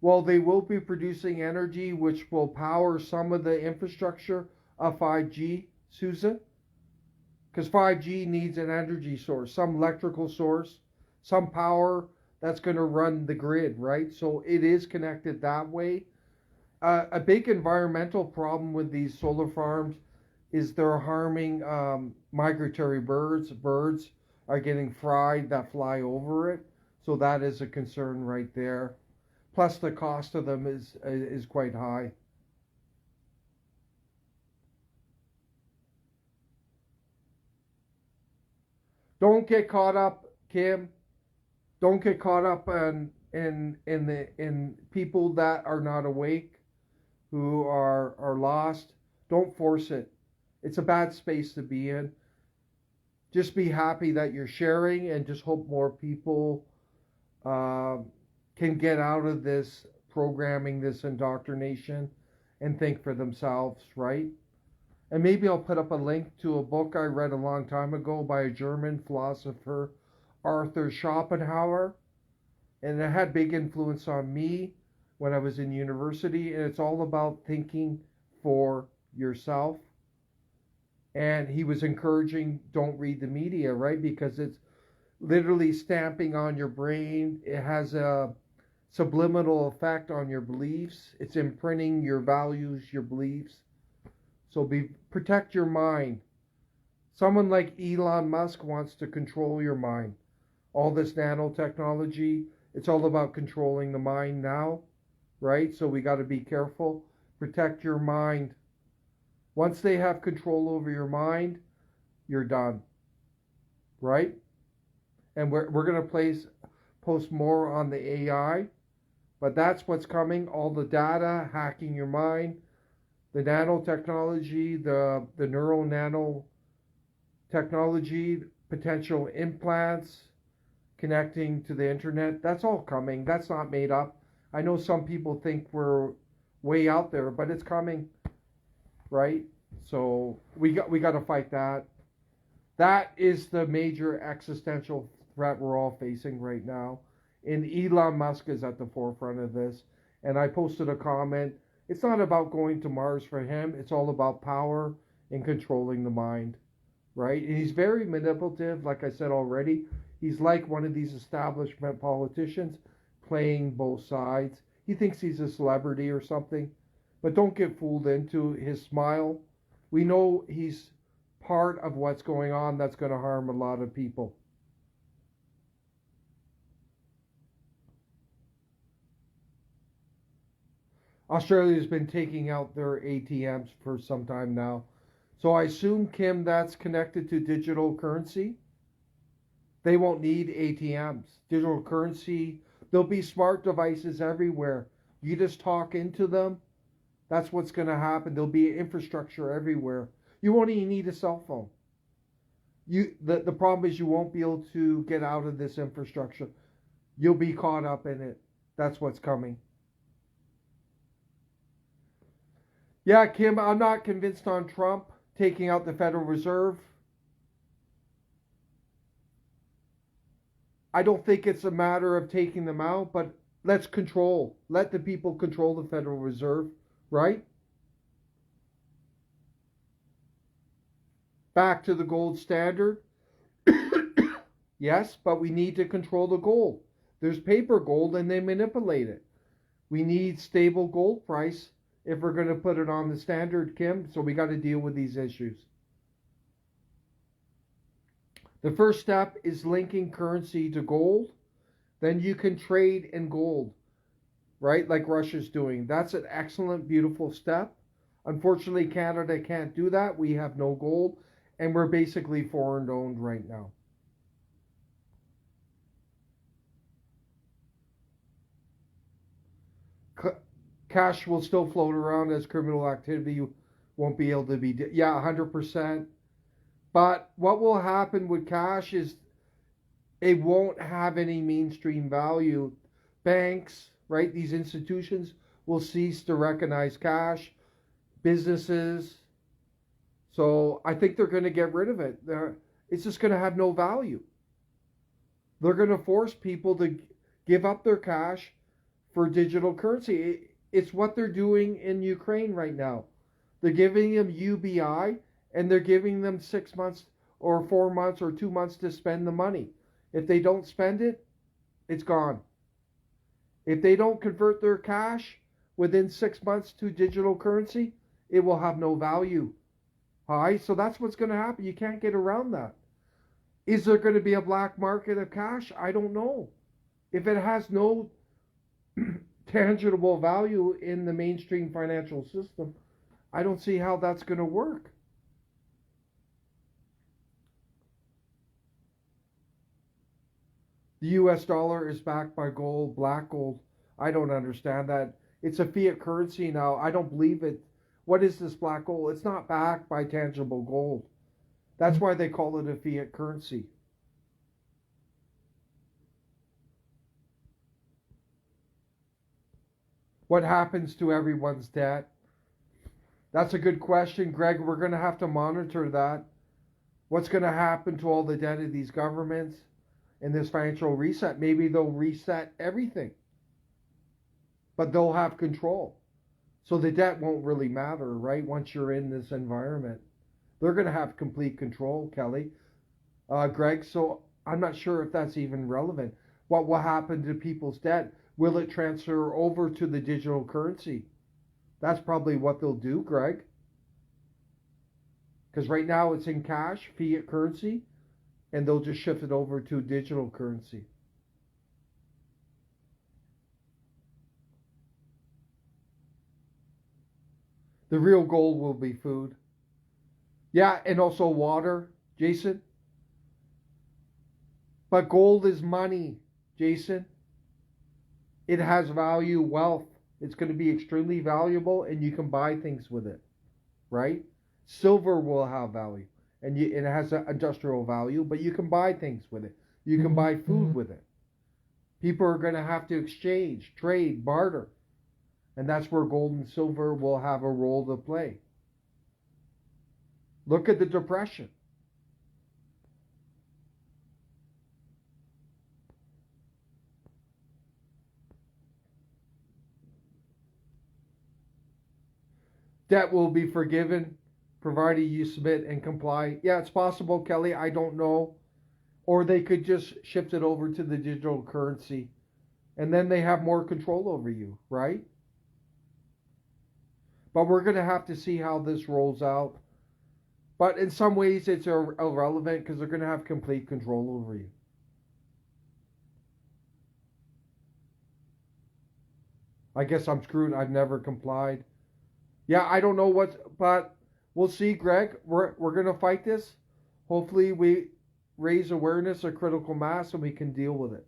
Well, they will be producing energy which will power some of the infrastructure of 5G, Susan, because 5G needs an energy source, some electrical source, some power that's going to run the grid, right? So it is connected that way. A big environmental problem with these solar farms is they're harming migratory birds. Birds are getting fried that fly over it. So that is a concern right there. Plus the cost of them is quite high. Don't get caught up, Kim. Don't get caught up in people that are not awake, who are lost. Don't force it. It's a bad space to be in. Just be happy that you're sharing, and just hope more people uh, can get out of this programming, this indoctrination, and think for themselves, right? And maybe I'll put up a link to a book I read a long time ago by a German philosopher, Arthur Schopenhauer. And it had big influence on me when I was in university. And it's all about thinking for yourself. And he was encouraging, don't read the media, right? Because it's literally stamping on your brain. It has a subliminal effect on your beliefs. It's imprinting your values, your beliefs. So protect your mind. Someone like Elon Musk wants to control your mind. All this nanotechnology, it's all about controlling the mind now, right? So we got to be careful. Protect your mind. Once they have control over your mind, you're done, right? And we're going to post more on the AI, but that's what's coming. All the data, hacking your mind, the nanotechnology, the neural nanotechnology, potential implants, connecting to the internet. That's all coming. That's not made up. I know some people think we're way out there, but it's coming, right? So we got to fight that. That is the major existential threat we're all facing right now. And Elon Musk is at the forefront of this. And I posted a comment. It's not about going to Mars for him. It's all about power and controlling the mind, right? And he's very manipulative, like I said already. He's like one of these establishment politicians playing both sides. He thinks he's a celebrity or something. But don't get fooled into his smile. We know he's part of what's going on that's going to harm a lot of people. Australia's been taking out their ATMs for some time now. So I assume, Kim, that's connected to digital currency. They won't need ATMs. Digital currency, there'll be smart devices everywhere. You just talk into them. That's what's going to happen. There'll be infrastructure everywhere. You won't even need a cell phone. The problem is you won't be able to get out of this infrastructure. You'll be caught up in it. That's what's coming. Yeah, Kim, I'm not convinced on Trump taking out the Federal Reserve. I don't think it's a matter of taking them out, but let's control. Let the people control the Federal Reserve, right? Back to the gold standard. Yes, but we need to control the gold. There's paper gold and they manipulate it. We need stable gold price if we're going to put it on the standard, Kim. So we got to deal with these issues. The first step is linking currency to gold. Then you can trade in gold, right? Like Russia's doing. That's an excellent, beautiful step. Unfortunately, Canada can't do that. We have no gold, and we're basically foreign owned right now. Cash will still float around as criminal activity won't be able to be. Yeah, 100%. But what will happen with cash is it won't have any mainstream value. Banks, right, these institutions will cease to recognize cash. Businesses. So I think they're going to get rid of it. It's just going to have no value. They're going to force people to give up their cash for digital currency. It's what they're doing in Ukraine right now. They're giving them UBI, and they're giving them 6 months or 4 months or 2 months to spend the money. If they don't spend it, it's gone. If they don't convert their cash within 6 months to digital currency, it will have no value. Hi, so that's what's going to happen. You can't get around that. Is there going to be a black market of cash? I don't know. If it has no tangible value in the mainstream financial system, I don't see how that's going to work. The US dollar is backed by gold, black gold. I don't understand that. It's a fiat currency now. I don't believe it. What is this black gold? It's not backed by tangible gold. That's why they call it a fiat currency. What happens to everyone's debt? That's a good question, Greg. We're going to have to monitor that. What's going to happen to all the debt of these governments in this financial reset? Maybe they'll reset everything, but they'll have control. So the debt won't really matter, right? Once you're in this environment, they're going to have complete control, Kelly. Greg, so I'm not sure if that's even relevant. What will happen to people's debt? Will it transfer over to the digital currency? That's probably what they'll do, Greg. Because right now it's in cash, fiat currency, and they'll just shift it over to digital currency. The real gold will be food. Yeah, and also water, Jason. But gold is money, Jason. It has value, wealth. It's going to be extremely valuable, and you can buy things with it, right? Silver will have value, and it has an industrial value, but you can buy things with it. You can buy food with it. People are going to have to exchange, trade, barter. And that's where gold and silver will have a role to play. Look at the Depression. Debt will be forgiven, provided you submit and comply. Yeah, it's possible, Kelly. I don't know. Or they could just shift it over to the digital currency. And then they have more control over you, right? But we're going to have to see how this rolls out. But in some ways, it's irrelevant because they're going to have complete control over you. I guess I'm screwed. I've never complied. Yeah, I don't know but we'll see, Greg. We're going to fight this. Hopefully we raise awareness of critical mass and we can deal with it.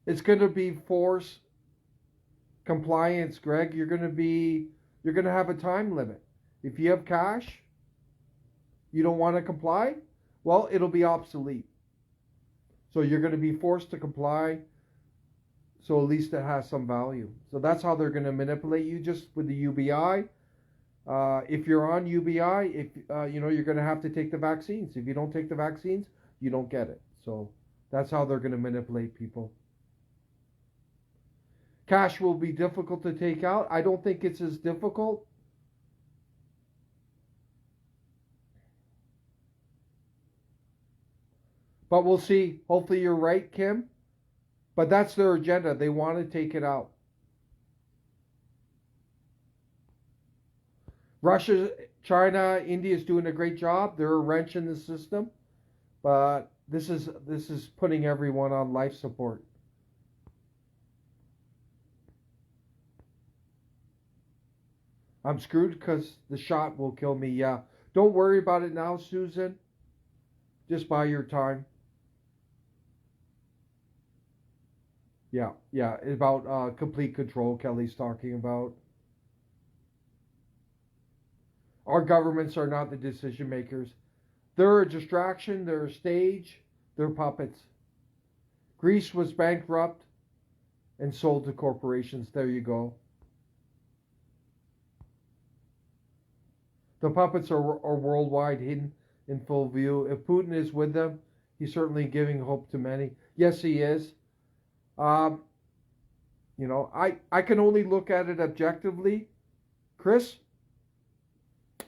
It's going to be forced compliance, Greg. You're going to have a time limit. If you have cash, you don't want to comply, well, it'll be obsolete. So you're going to be forced to comply, so at least it has some value. So that's how they're going to manipulate you, just with the UBI. If you're on UBI, you're going to have to take the vaccines. If you don't take the vaccines, you don't get it. So that's how they're going to manipulate people. Cash will be difficult to take out. I don't think it's as difficult. But we'll see. Hopefully you're right, Kim. But that's their agenda. They want to take it out. Russia, China, India is doing a great job. They're a wrench in the system. But this is putting everyone on life support. I'm screwed because the shot will kill me. Yeah. Don't worry about it now, Susan. Just buy your time. Yeah. About complete control, Kelly's talking about. Our governments are not the decision makers. They're a distraction. They're a stage. They're puppets. Greece was bankrupt and sold to corporations. There you go. The puppets are worldwide, hidden in full view. If Putin is with them, he's certainly giving hope to many. Yes, he is. Um, I can only look at it objectively, Chris,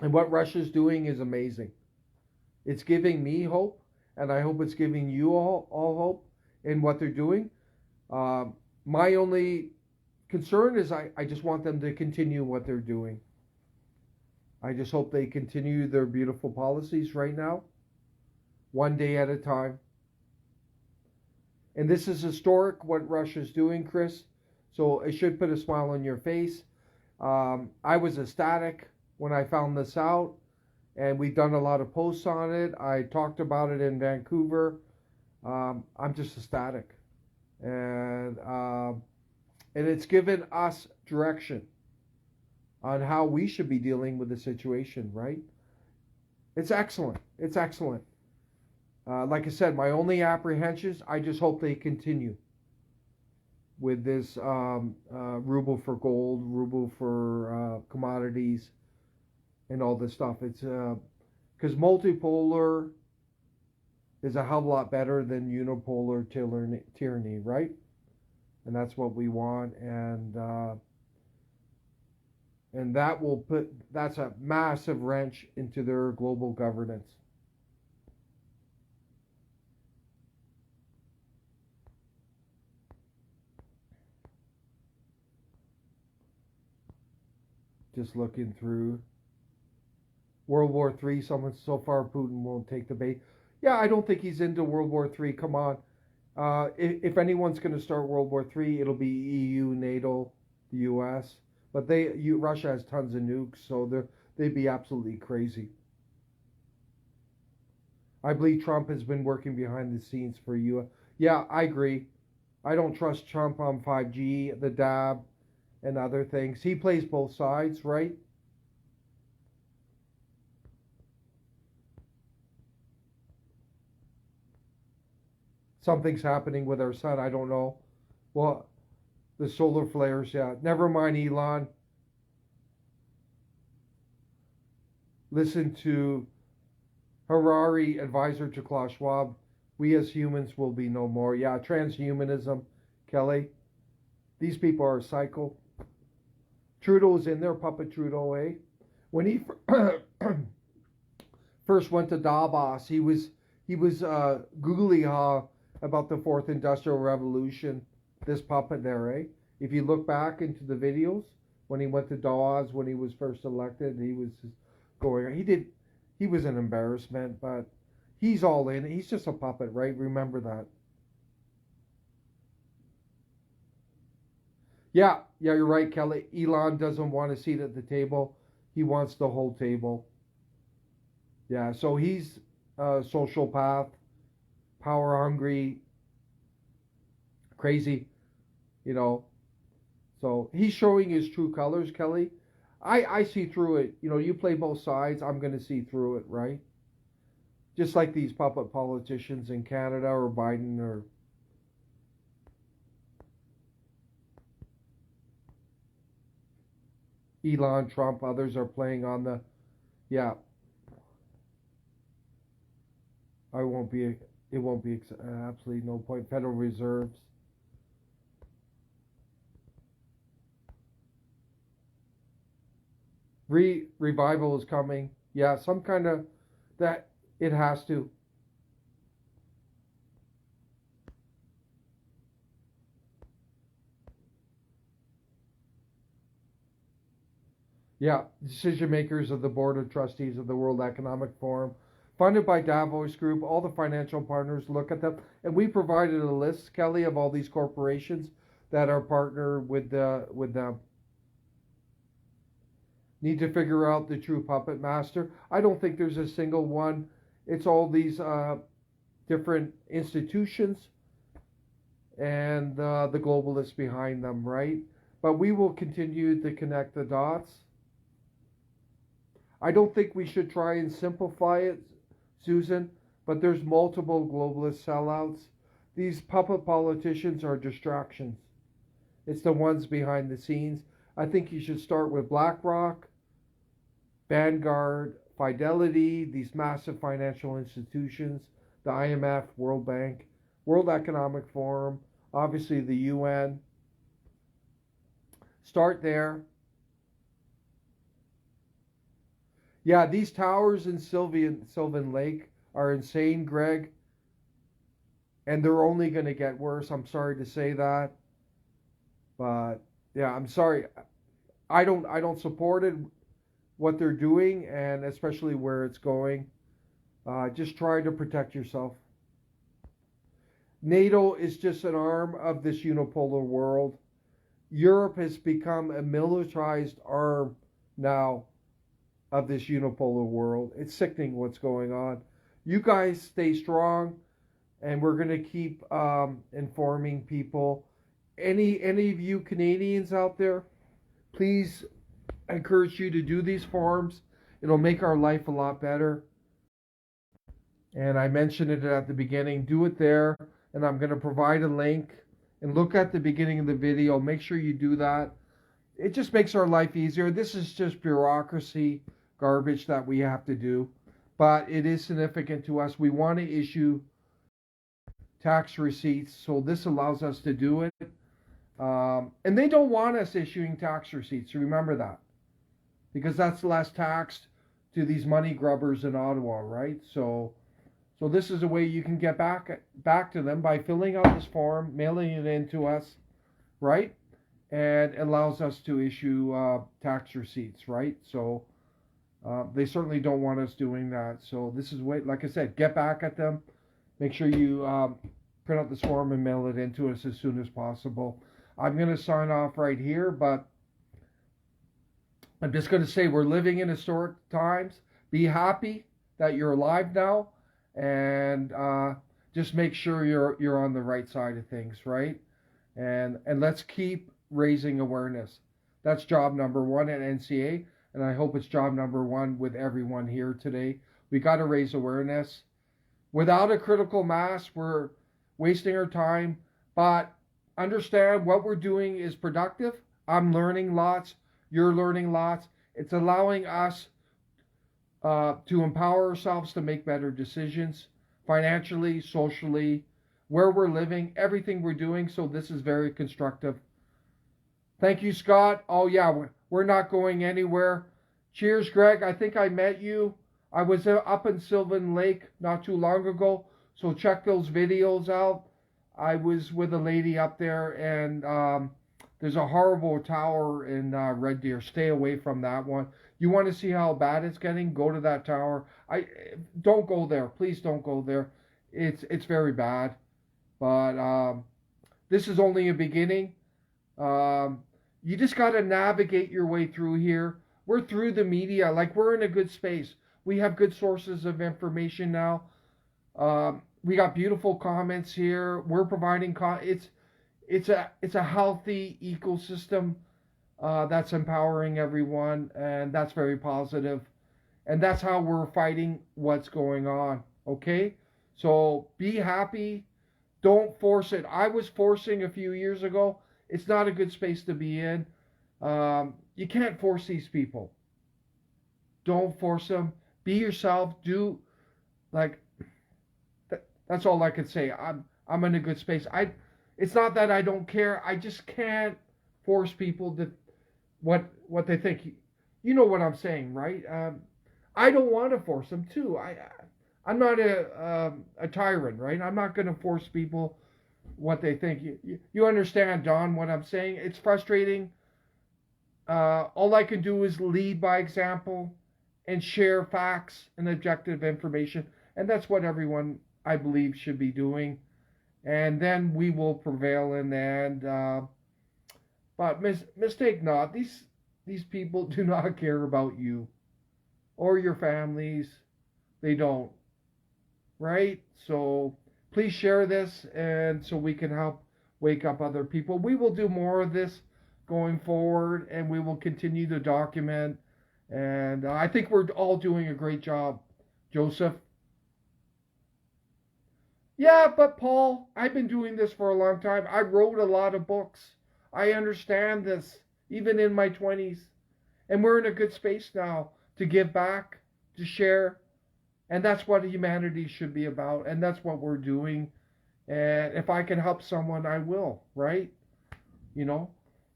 and what Russia's doing is amazing. It's giving me hope, and I hope it's giving you all hope in what they're doing. My only concern is I just want them to continue what they're doing. I just hope they continue their beautiful policies right now, one day at a time. And this is historic what Russia's doing, Chris. So it should put a smile on your face. I was ecstatic when I found this out, and we've done a lot of posts on it. I talked about it in Vancouver. I'm just ecstatic, and it's given us direction on how we should be dealing with the situation. Right? It's excellent. It's excellent. Like I said, my only apprehensions, I just hope they continue with this ruble for gold, ruble for commodities, and all this stuff. It's because multipolar is a hell of a lot better than unipolar tyranny, right? And that's what we want, and that's a massive wrench into their global governance. Just looking through World War III. Someone so far Putin won't take the bait. Yeah, I don't think he's into World War III. Come on, if anyone's going to start World War III, it'll be EU, NATO, the U.S. But Russia has tons of nukes, so they'd be absolutely crazy. I believe Trump has been working behind the scenes for you. Yeah, I agree. I don't trust Trump on 5G, the DAB, and other things. He plays both sides, right? Something's happening with our sun. I don't know. Well, the solar flares, yeah. Never mind, Elon. Listen to Harari, advisor to Klaus Schwab. We as humans will be no more. Yeah, transhumanism, Kelly. These people are psycho. Trudeau's in there, Puppet Trudeau, eh? When he first went to Davos, he was googly about the fourth industrial revolution. This puppet there, eh? If you look back into the videos when he went to Davos when he was first elected, he was going. He was an embarrassment, but he's all in. He's just a puppet, right? Remember that. Yeah, you're right, Kelly. Elon doesn't want a seat at the table. He wants the whole table. Yeah, so he's a social path, power hungry, crazy, you know. So he's showing his true colors, Kelly. I see through it. You play both sides. I'm going to see through it, right? Just like these puppet politicians in Canada or Biden or Elon, Trump, others are playing on the, yeah, I won't be, it won't be absolutely no point. Federal Reserves. Revival is coming. Yeah, some kind of, that, it has to. Yeah, decision makers of the Board of Trustees of the World Economic Forum, funded by Davos Group, all the financial partners look at them. And we provided a list, Kelly, of all these corporations that are partnered with them. Need to figure out the true puppet master. I don't think there's a single one. It's all these different institutions and the globalists behind them, right? But we will continue to connect the dots. I don't think we should try and simplify it, Susan, but there's multiple globalist sellouts. These puppet politicians are distractions. It's the ones behind the scenes. I think you should start with BlackRock, Vanguard, Fidelity, these massive financial institutions, the IMF, World Bank. World Economic Forum, obviously the UN. Start there. Yeah, these towers in Sylvan Lake are insane, Greg, and they're only going to get worse. I'm sorry to say that, but yeah, I'm sorry. I don't support it, what they're doing, and especially where it's going. Just try to protect yourself. NATO is just an arm of this unipolar world. Europe has become a militarized arm now of this unipolar world. It's sickening what's going on. You guys stay strong, and we're going to keep informing people. Any of you Canadians out there, please, I encourage you to do these forums. It'll make our life a lot better. And I mentioned it at the beginning. Do it there, and I'm going to provide a link. And look at the beginning of the video. Make sure you do that. It just makes our life easier. This is just bureaucracy garbage that we have to do, but it is significant to us. We want to issue tax receipts, so this allows us to do it. And they don't want us issuing tax receipts. Remember that, because that's less taxed to these money grubbers in Ottawa, right? So this is a way you can get back to them by filling out this form, mailing it in to us, right? And it allows us to issue tax receipts, right? So they certainly don't want us doing that. So this is way, like I said, get back at them. Make sure you print out this form and mail it in to us as soon as possible. I'm going to sign off right here, but I'm just going to say we're living in historic times. Be happy that you're alive now, and just make sure you're on the right side of things, right? And let's keep raising awareness. That's job number one at NCA, and I hope it's job number one with everyone here today. We got to raise awareness. Without a critical mass, we're wasting our time, but understand what we're doing is productive. I'm learning lots. You're learning lots. It's allowing us to empower ourselves to make better decisions financially, socially, where we're living, everything we're doing. So this is very constructive. Thank you, Scott. Oh, yeah, we're not going anywhere. Cheers, Greg. I think I met you. I was up in Sylvan Lake not too long ago, so check those videos out. I was with a lady up there, and there's a horrible tower in Red Deer. Stay away from that one. You want to see how bad it's getting? Go to that tower. Don't go there. Please don't go there. It's very bad. But this is only a beginning. You just got to navigate your way through here. We're through the media. Like, we're in a good space. We have good sources of information now. We got beautiful comments here. We're providing it's a healthy ecosystem that's empowering everyone, and that's very positive. And that's how we're fighting what's going on. Okay? So be happy. Don't force it. I was forcing a few years ago. It's not a good space to be in. You can't force these people. Don't force them. Be yourself. Do, like, that's all I could say. I'm in a good space. It's not that I don't care. I just can't force people to what they think. You know what I'm saying, right? I don't want to force them too. I'm not a tyrant, right? I'm not going to force people what they think. You understand, Don, what I'm saying? It's frustrating. All I can do is lead by example and share facts and objective information. And that's what everyone, I believe, should be doing. And then we will prevail in the end. But mistake not, these people do not care about you or your families. They don't. Right? So please share this, and so we can help wake up other people. We will do more of this going forward, and we will continue to document. And I think we're all doing a great job, Joseph. Yeah, but Paul, I've been doing this for a long time. I wrote a lot of books. I understand this, even in my 20s. And we're in a good space now to give back, to share. And that's what humanity should be about. And that's what we're doing. And if I can help someone, I will, right? You know?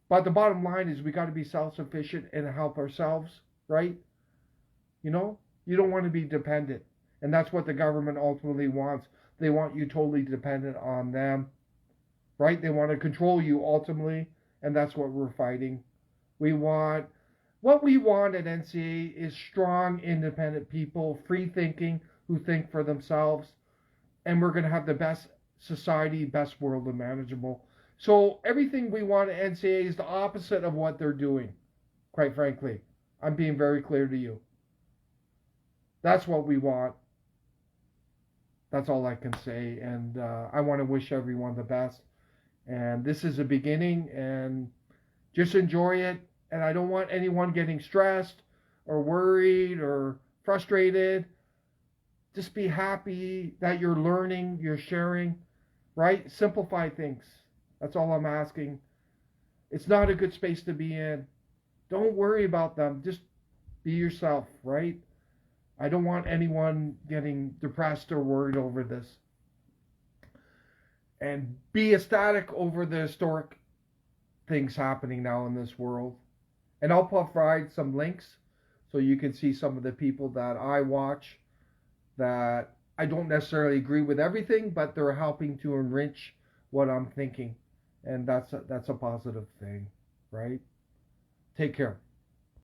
But the bottom line is we got to be self-sufficient and help ourselves, right? You know? You don't want to be dependent. And that's what the government ultimately wants. They want you totally dependent on them, right? They want to control you ultimately, and that's what we're fighting. What we want at NCA is strong, independent people, free thinking, who think for themselves, and we're going to have the best society, best world imaginable. So everything we want at NCA is the opposite of what they're doing, quite frankly. I'm being very clear to you. That's what we want. That's all I can say. And I want to wish everyone the best. And this is a beginning, and just enjoy it. And I don't want anyone getting stressed or worried or frustrated. Just be happy that you're learning, you're sharing, right? Simplify things. That's all I'm asking. It's not a good space to be in. Don't worry about them. Just be yourself, right? I don't want anyone getting depressed or worried over this. And be ecstatic over the historic things happening now in this world. And I'll provide some links so you can see some of the people that I watch that I don't necessarily agree with everything, but they're helping to enrich what I'm thinking. And that's a positive thing, right? Take care.